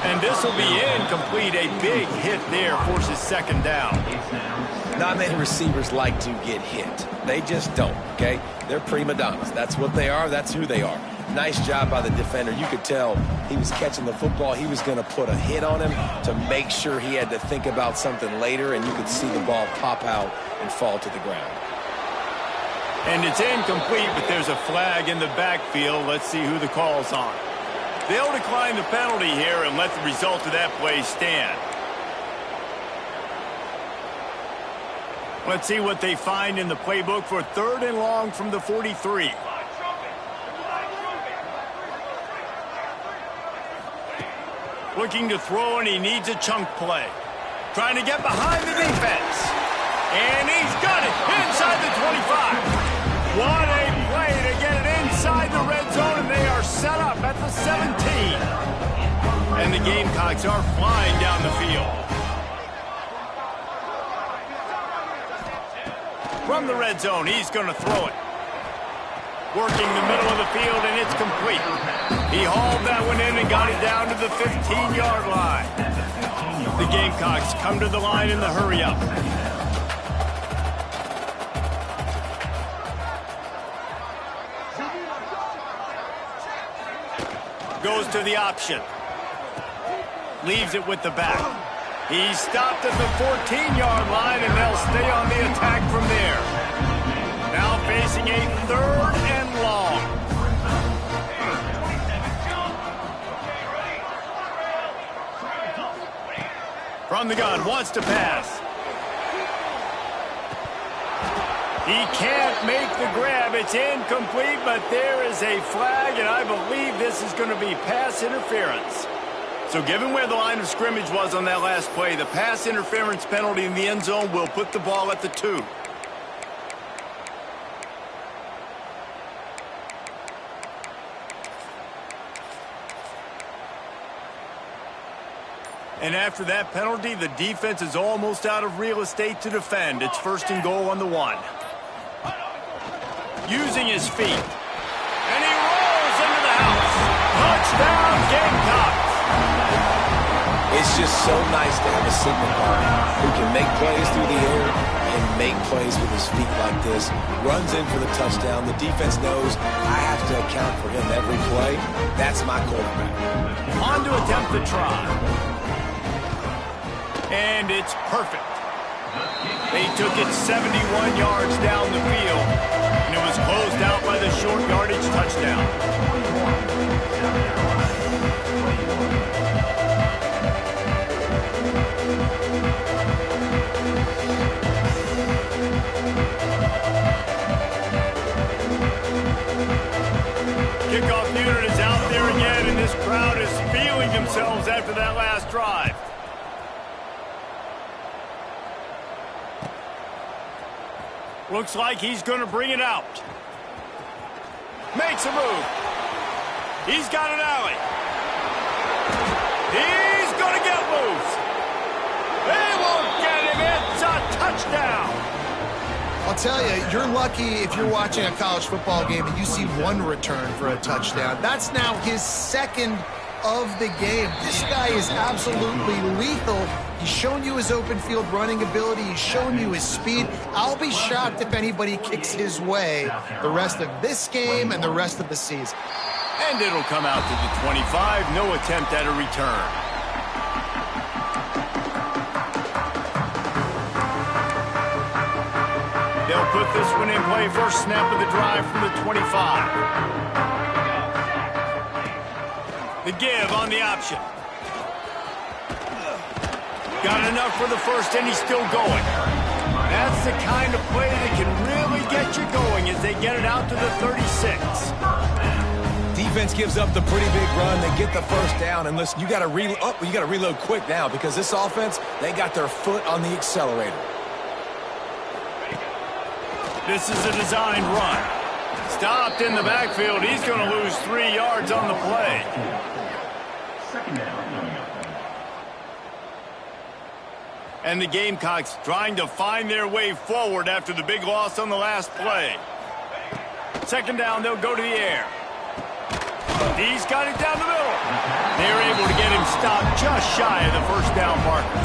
And this will be incomplete. A big hit there forces second down. Not many receivers like to get hit. They just don't, okay? They're prima donnas. That's what they are. That's who they are. Nice job by the defender. You could tell he was catching the football. He was going to put a hit on him to make sure he had to think about something later, and you could see the ball pop out and fall to the ground. And it's incomplete, but there's a flag in the backfield. Let's see who the call's on. They'll decline the penalty here and let the result of that play stand. Let's see what they find in the playbook for 3rd and long from the 43. Looking to throw, and he needs a chunk play. Trying to get behind the defense. And he's got it inside the 25. What a play to get it inside the red zone, and they are set up at the 17. And the Gamecocks are flying down the field. From the red zone, he's going to throw it. Working the middle of the field, and it's complete. He hauled that one in and got it down to the 15-yard line. The Gamecocks come to the line in the hurry-up. Goes to the option. Leaves it with the back. He stopped at the 14-yard line, and they'll stay on the attack from there. Now facing a 3rd and long. From the gun, wants to pass. He can't make the grab. It's incomplete, but there is a flag, and I believe this is going to be pass interference. So given where the line of scrimmage was on that last play, the pass interference penalty in the end zone will put the ball at the 2. And after that penalty, the defense is almost out of real estate to defend. It's 1st and goal on the 1. Using his feet. And he rolls into the house. Touchdown, Gamecocks. It's just so nice to have a signal partner who can make plays through the air and make plays with his feet like this. Runs in for the touchdown. The defense knows I have to account for him every play. That's my quarterback. On to attempt the try. And it's perfect. They took it 71 yards down the field, and it was closed out by the short yardage touchdown. Kickoff unit is out there again, and this crowd is feeling themselves after that last drive. Looks like he's going to bring it out. Makes a move. He's got an alley. He's going to get loose. They won't get him. It's a touchdown. I'll tell you, you're lucky if you're watching a college football game and you see one return for a touchdown. That's now his 2nd of the game. This guy is absolutely lethal. He's shown you his open field running ability. He's shown you his speed. I'll be shocked if anybody kicks his way the rest of this game and the rest of the season. And it'll come out to the 25. No attempt at a return. They'll put this one in play. First snap of the drive from the 25. The give on the option. Got enough for the first, and he's still going. That's the kind of play that can really get you going as they get it out to the 36. Defense gives up the pretty big run. They get the first down, and listen, you got to reload quick now because this offense, they got their foot on the accelerator. This is a designed run. Stopped in the backfield. He's going to lose 3 yards on the play. Second down. And the Gamecocks trying to find their way forward after the big loss on the last play. Second down, they'll go to the air. He's got it down the middle. They're able to get him stopped just shy of the first down marker.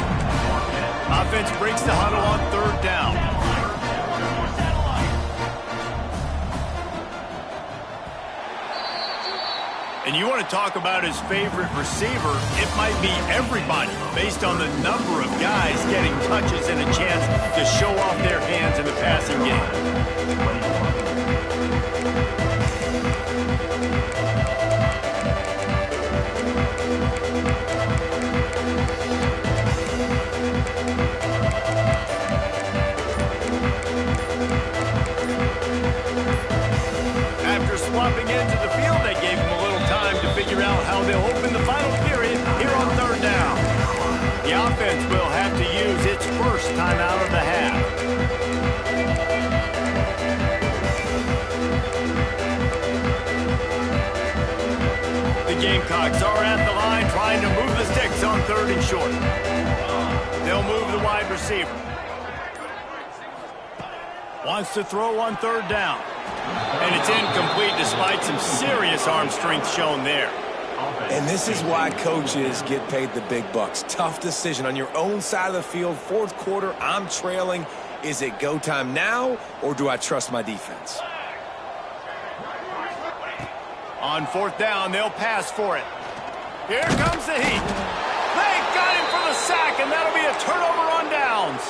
Offense breaks the huddle on third down. And you want to talk about his favorite receiver, it might be everybody based on the number of guys getting touches and a chance to show off their hands in the passing game. After swapping into the field, they gave him a little time to figure out how they'll open the final period here on third down. The offense will have to use its first timeout of the half. The Gamecocks are at the line trying to move the sticks on third and short. They'll move the wide receiver. Wants to throw on third down. And it's incomplete despite some serious arm strength shown there. And this is why coaches get paid the big bucks. Tough decision on your own side of the field. Fourth quarter, I'm trailing. Is it go time now, or do I trust my defense? On fourth down, they'll pass for it. Here comes the heat. They got him for the sack, and that'll be a turnover on downs.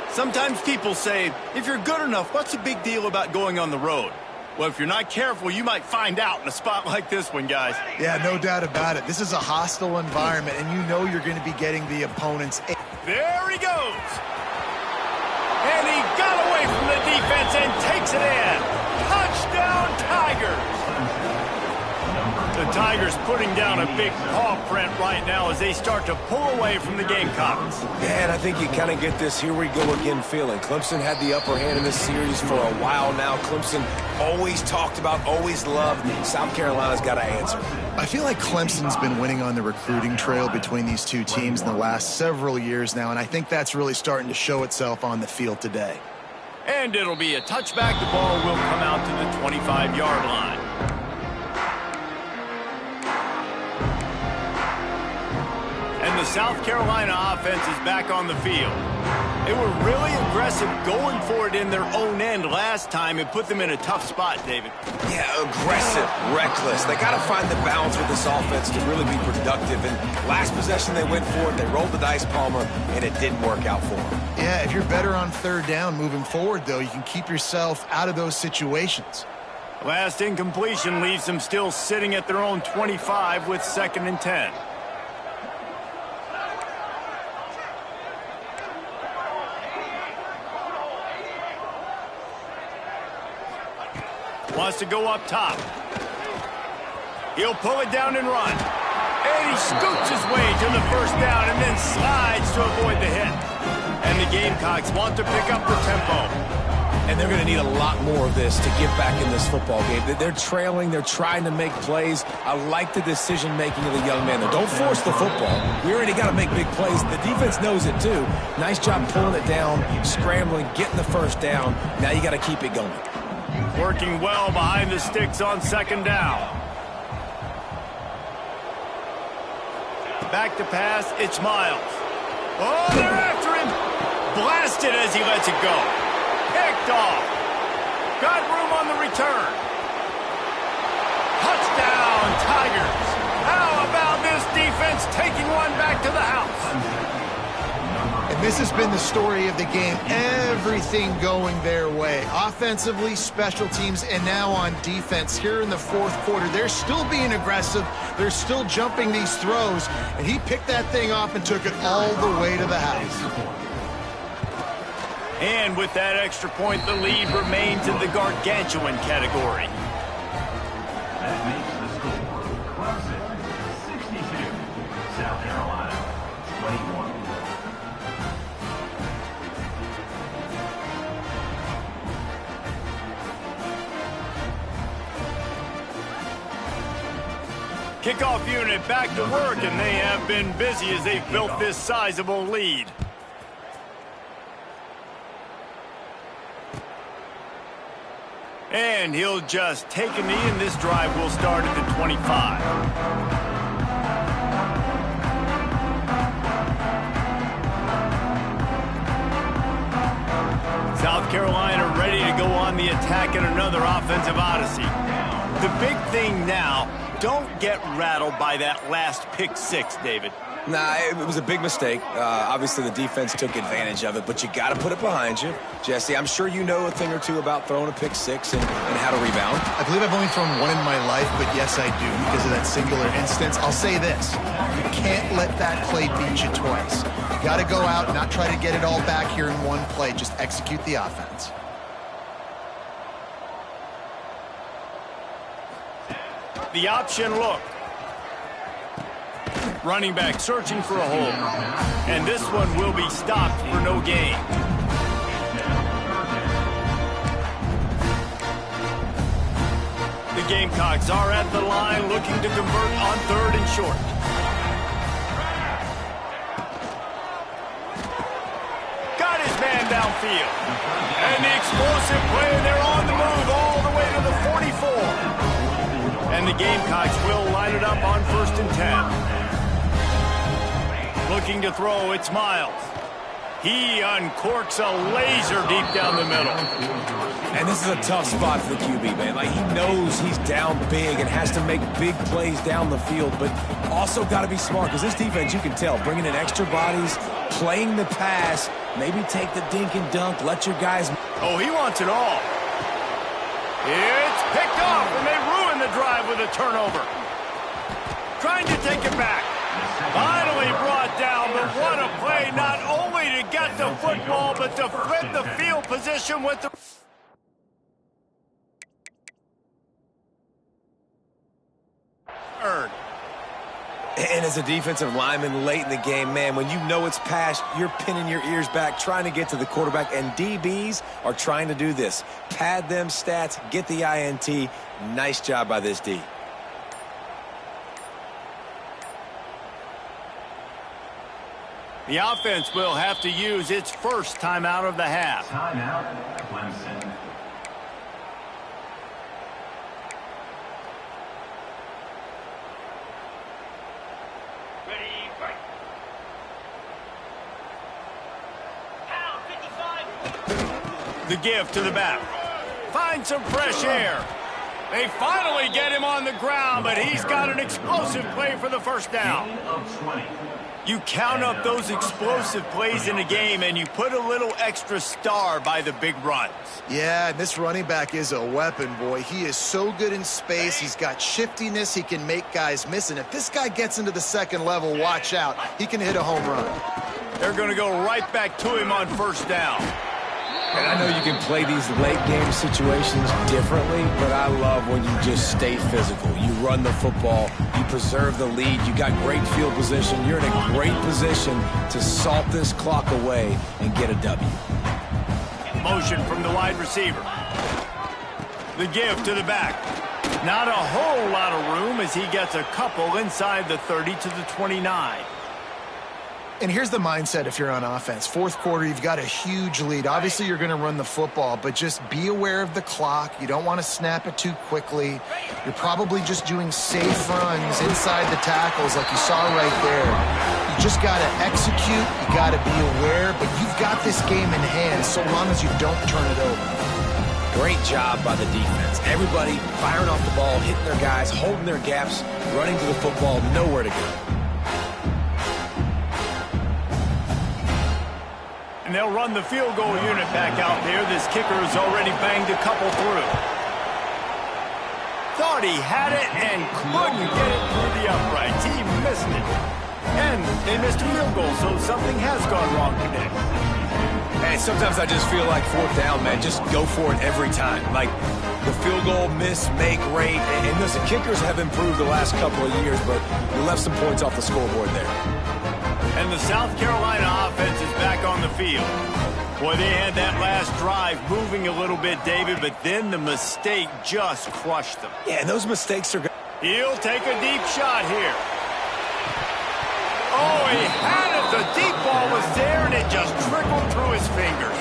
Sometimes people say, if you're good enough, what's the big deal about going on the road? Well, if you're not careful, you might find out in a spot like this one, guys. Yeah, no doubt about it. This is a hostile environment, and you know you're going to be getting the opponent's... There he goes. And he got away from the defense and takes it in. Touchdown, Tigers. The Tigers putting down a big paw print right now as they start to pull away from the Gamecocks. Yeah, and I think you kind of get this here we go again feeling. Clemson had the upper hand in this series for a while now. Clemson always talked about, always loved. South Carolina's got to answer. I feel like Clemson's been winning on the recruiting trail between these two teams in the last several years now, and I think that's really starting to show itself on the field today. And it'll be a touchback. The ball will come out to the 25-yard line. And the South Carolina offense is back on the field. They were really aggressive going for it in their own end last time. It put them in a tough spot, David. Yeah, aggressive, reckless. They got to find the balance with this offense to really be productive. And last possession they went for it. They rolled the dice, Palmer, and it didn't work out for them. Yeah, if you're better on third down moving forward, though, you can keep yourself out of those situations. Last incompletion leaves them still sitting at their own 25 with 2nd and 10. Wants to go up top. He'll pull it down and run. And he scoots his way to the first down and then slides to avoid the hit. And the Gamecocks want to pick up the tempo. And they're going to need a lot more of this to get back in this football game. They're trailing. They're trying to make plays. I like the decision-making of the young man. Don't force the football. We already got to make big plays. The defense knows it, too. Nice job pulling it down, scrambling, getting the first down. Now you got to keep it going. Working well behind the sticks on 2nd down. Back to pass, it's Miles. Oh, they're after him. Blasted as he lets it go. Picked off. Got room on the return. Touchdown, Tigers. How about this defense taking one back to the house? And this has been the story of the game. Everything going their way. Offensively, special teams, and now on defense here in the fourth quarter. They're still being aggressive. They're still jumping these throws. And he picked that thing off and took it all the way to the house. And with that extra point, the lead remains in the gargantuan category. That makes the score Clemson 62, South Carolina 21. Kickoff unit back to work, and they have been busy as they've built this sizable lead. And he'll just take a knee, and this drive will start at the 25. South Carolina ready to go on the attack in another offensive odyssey. The big thing now, don't get rattled by that last pick six, David. Nah, it was a big mistake. Obviously, the defense took advantage of it, but you got to put it behind you. Jesse, I'm sure you know a thing or two about throwing a pick six and how to rebound. I believe I've only thrown one in my life, but yes, I do because of that singular instance. I'll say this. You can't let that play beat you twice. You got to go out and not try to get it all back here in one play. Just execute the offense. The option look. Running back searching for a hole. And this one will be stopped for no gain. The Gamecocks are at the line looking to convert on 3rd and short. Got his man downfield. And the explosive play, they're on the move all the way to the 44. And the Gamecocks will line it up on 1st and 10. Looking to throw, it's Miles. He uncorks a laser deep down the middle. And this is a tough spot for the QB, man. Like, he knows he's down big and has to make big plays down the field, but also got to be smart because this defense, you can tell, bringing in extra bodies, playing the pass, maybe take the dink and dunk, let your guys... Oh, he wants it all. It's picked off, and they ruin the drive with a turnover. Trying to take it back. Finally brought down, but what a play, not only to get the football, but to flip the field position with the... And as a defensive lineman late in the game, man, when you know it's pass, you're pinning your ears back, trying to get to the quarterback, and DBs are trying to do this. Pad them stats, get the INT. Nice job by this D. The offense will have to use its first timeout of the half. Timeout, Clemson. Ready, fight. Pound 55. The give to the back. Find some fresh air. They finally get him on the ground, but he's got an explosive play for the first down. Gain of 20. You count up those explosive plays in a game, and you put a little extra star by the big runs. Yeah, and this running back is a weapon, boy. He is so good in space. He's got shiftiness. He can make guys miss. And if this guy gets into the second level, watch out. He can hit a home run. They're going to go right back to him on first down. And I know you can play these late-game situations differently, but I love when you just stay physical. You run the football, you preserve the lead, you got great field position, you're in a great position to salt this clock away and get a W. Motion from the wide receiver. The give to the back. Not a whole lot of room as he gets a couple inside the 30 to the 29. And here's the mindset if you're on offense. Fourth quarter, you've got a huge lead. Obviously, you're going to run the football, but just be aware of the clock. You don't want to snap it too quickly. You're probably just doing safe runs inside the tackles like you saw right there. You just got to execute. You got to be aware, but you've got this game in hand so long as you don't turn it over. Great job by the defense. Everybody firing off the ball, hitting their guys, holding their gaps, running to the football, nowhere to go. And they'll run the field goal unit back out there. This kicker has already banged a couple through. Thought he had it and couldn't get it through the uprights. He missed it. And they missed a field goal, so something has gone wrong today. Hey, sometimes I just feel like fourth down, man. Just go for it every time. Like the field goal miss, make rate. And listen, kickers have improved the last couple of years, but we left some points off the scoreboard there. And the South Carolina offense is back on the field. Boy, they had that last drive moving a little bit, David, but then the mistake just crushed them. Yeah, and those mistakes are... He'll take a deep shot here. Oh, he had it. The deep ball was there, and it just trickled through his fingers.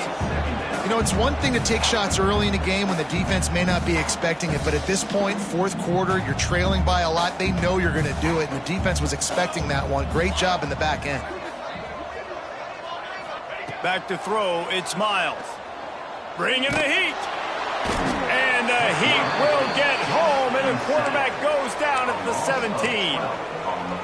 You know, it's one thing to take shots early in a game when the defense may not be expecting it, but at this point, fourth quarter, you're trailing by a lot. They know you're going to do it, and the defense was expecting that one. Great job in the back end. Back to throw, it's Miles. Bringing the heat. And the heat will get home, and the quarterback goes down at the 17.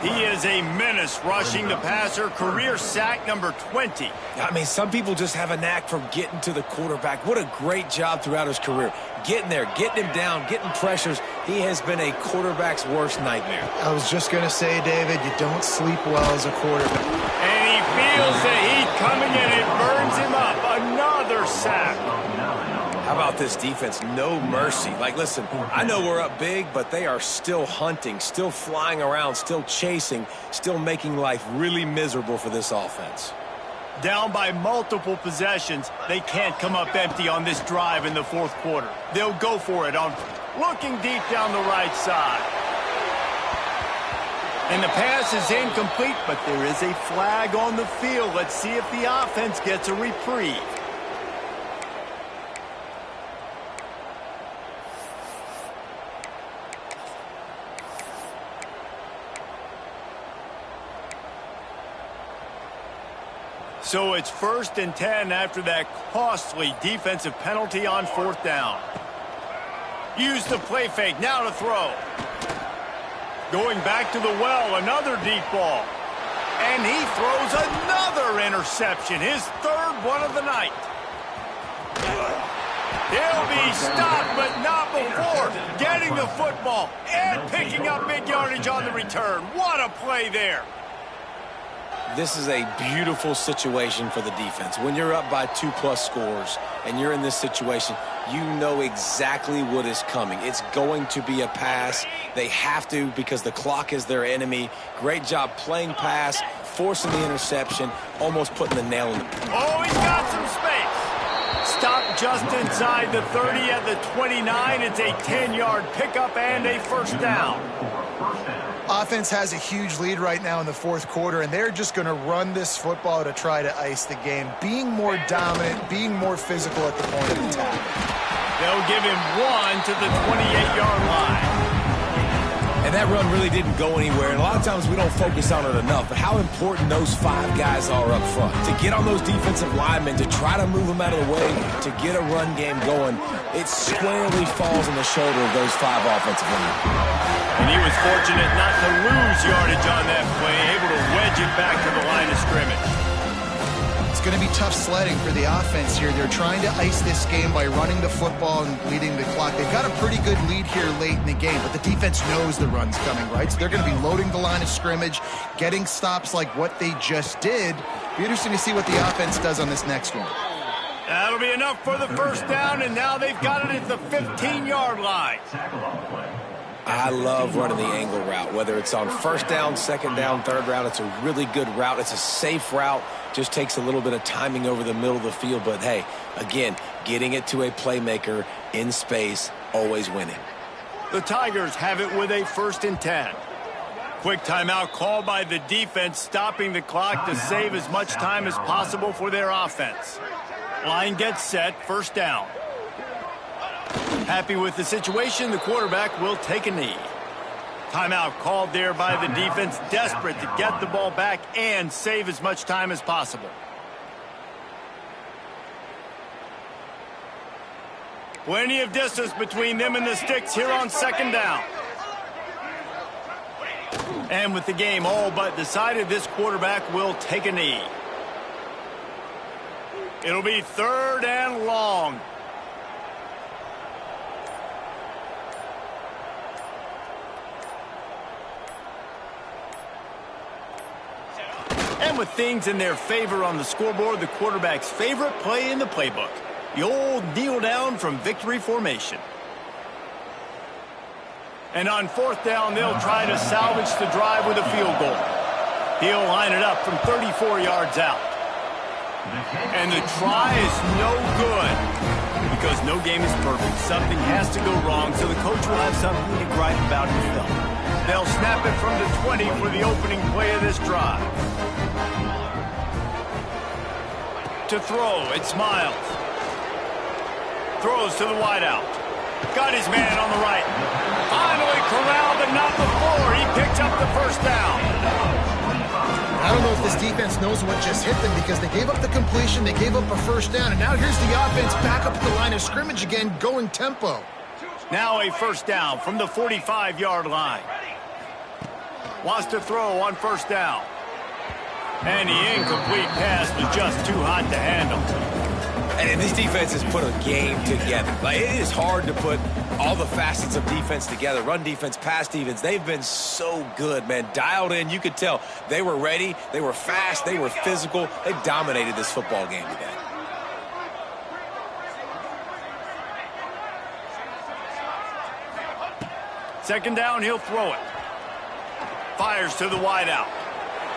He is a menace rushing the passer, career sack number 20. I mean, some people just have a knack for getting to the quarterback. What a great job throughout his career. Getting there, getting him down, getting pressures. He has been a quarterback's worst nightmare. I was just going to say, David, you don't sleep well as a quarterback. And he feels the heat coming, and it burns him up. Another sack. How about this defense? No mercy. Like, listen, I know we're up big, but they are still hunting, still flying around, still chasing, still making life really miserable for this offense. Down by multiple possessions, they can't come up empty on this drive in the fourth quarter. They'll go for it on looking deep down the right side. And the pass is incomplete, but there is a flag on the field. Let's see if the offense gets a reprieve. So it's 1st and 10 after that costly defensive penalty on fourth down. Use the play fake, now to throw. Going back to the well, another deep ball. And he throws another interception, his third one of the night. He'll be stopped, but not before getting the football and picking up big yardage on the return. What a play there. This is a beautiful situation for the defense. When you're up by 2+ scores and you're in this situation, you know exactly what is coming. It's going to be a pass. They have to because the clock is their enemy. Great job playing pass, forcing the interception, almost putting the nail in the... Oh, he's got some space. Stop just inside the 30 at the 29. It's a 10-yard pickup and a first down. Offense has a huge lead right now in the fourth quarter, and they're just going to run this football to try to ice the game. Being more dominant, being more physical at the point of attack. They'll give him one to the 28-yard line. And that run really didn't go anywhere. And a lot of times we don't focus on it enough, but how important those 5 guys are up front. To get on those defensive linemen, to try to move them out of the way, to get a run game going, it squarely falls on the shoulder of those 5 offensive linemen. And he was fortunate not to lose yardage on that play, able to wedge it back to the line of scrimmage. It's going to be tough sledding for the offense here. They're trying to ice this game by running the football and leading the clock. They've got a pretty good lead here late in the game, but the defense knows the run's coming, right? So they're going to be loading the line of scrimmage, getting stops like what they just did. Be interesting to see what the offense does on this next one. That'll be enough for the first down, and now they've got it at the 15-yard line. I love running the angle route, whether it's on first down, second down, third down. It's a really good route. It's a safe route. Just takes a little bit of timing over the middle of the field. But, hey, again, getting it to a playmaker in space, always winning. The Tigers have it with a 1st and 10. Quick timeout called by the defense, stopping the clock to save as much time as possible for their offense. Line gets set, first down. Happy with the situation, the quarterback will take a knee. Timeout called there by the defense, desperate to get the ball back and save as much time as possible. Plenty of distance between them and the sticks here on second down. And with the game all but decided, this quarterback will take a knee. It'll be 3rd and long. And with things in their favor on the scoreboard, the quarterback's favorite play in the playbook. The old kneel down from victory formation. And on fourth down, they'll try to salvage the drive with a field goal. He'll line it up from 34 yards out. And the try is no good because no game is perfect. Something has to go wrong, so the coach will have something to gripe about in film. They'll snap it from the 20 for the opening play of this drive. To throw, it's Miles. throws to the wideout. Got his man on the right. Finally corralled, but not before he picked up the first down. I don't know if this defense knows what just hit them because they gave up the completion, they gave up a first down, and now here's the offense back up at the line of scrimmage again, going tempo. Now a first down from the 45-yard line. Wants to throw on first down. And the incomplete pass was just too hot to handle. And this defense has put a game together. Like, it is hard to put all the facets of defense together. Run defense, pass defense. They've been so good, man. Dialed in. You could tell they were ready. They were fast. They were physical. They dominated this football game today. Second down, he'll throw it. Fires to the wideout.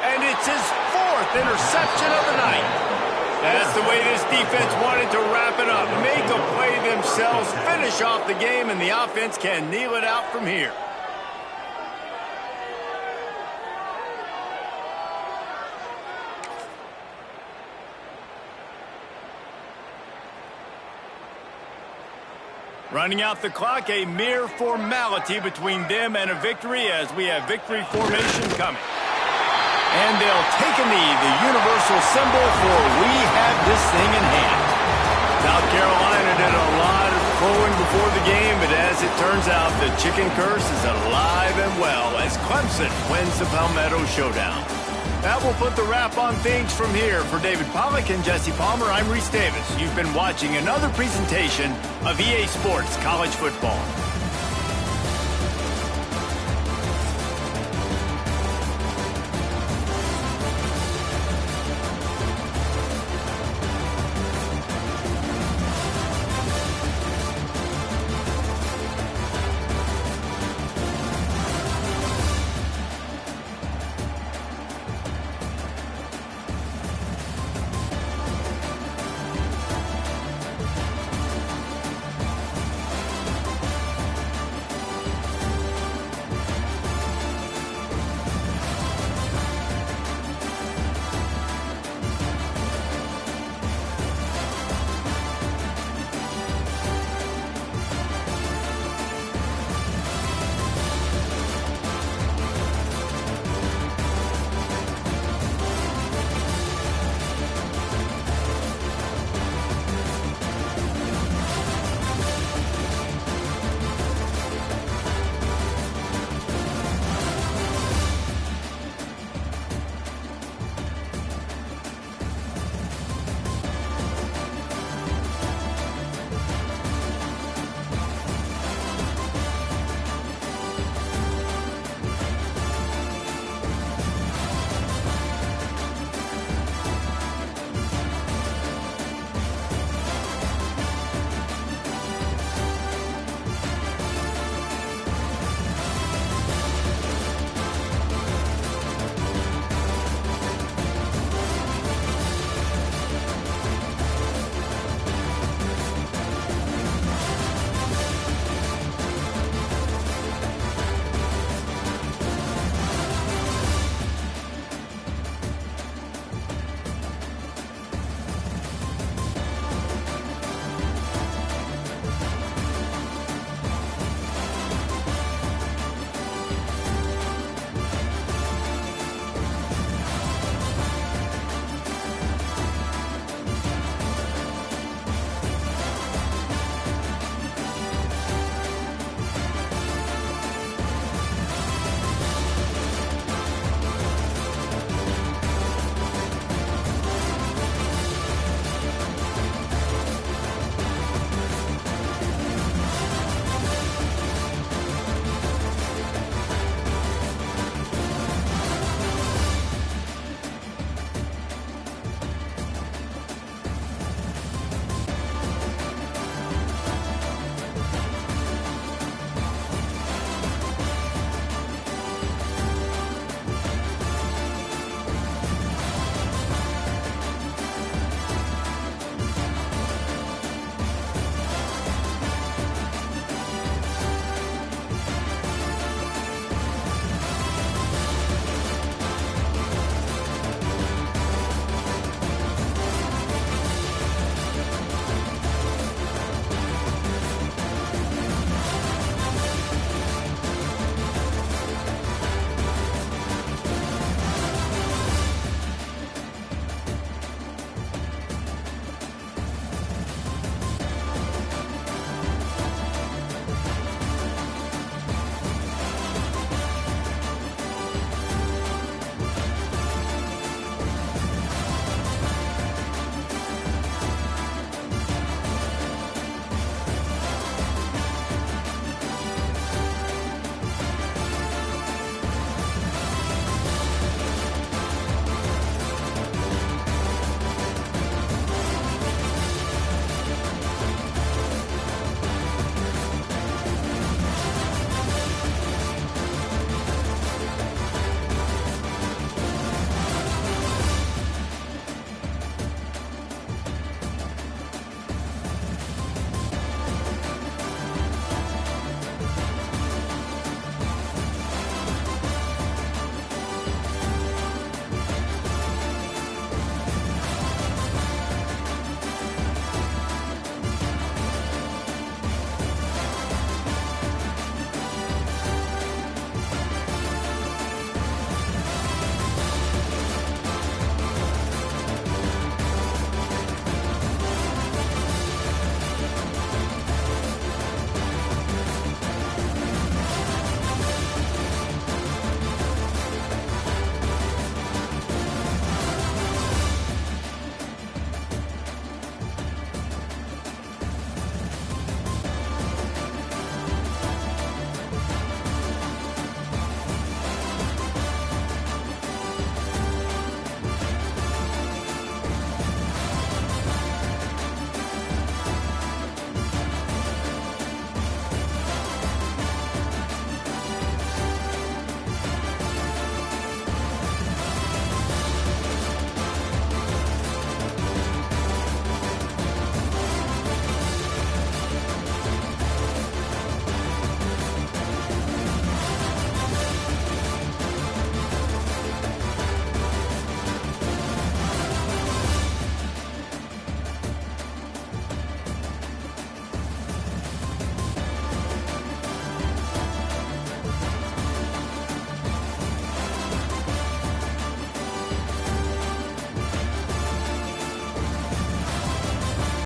And it's his fourth interception of the night. That's the way this defense wanted to wrap it up. Make a play themselves, finish off the game, and the offense can kneel it out from here. Running out the clock, a mere formality between them and a victory as we have victory formation coming. And they'll take a knee, the universal symbol for we have this thing in hand. South Carolina did a lot of crowing before the game, but as it turns out, the chicken curse is alive and well as Clemson wins the Palmetto Showdown. That will put the wrap on things from here. For David Pollack and Jesse Palmer, I'm Reese Davis. You've been watching another presentation of EA Sports College Football.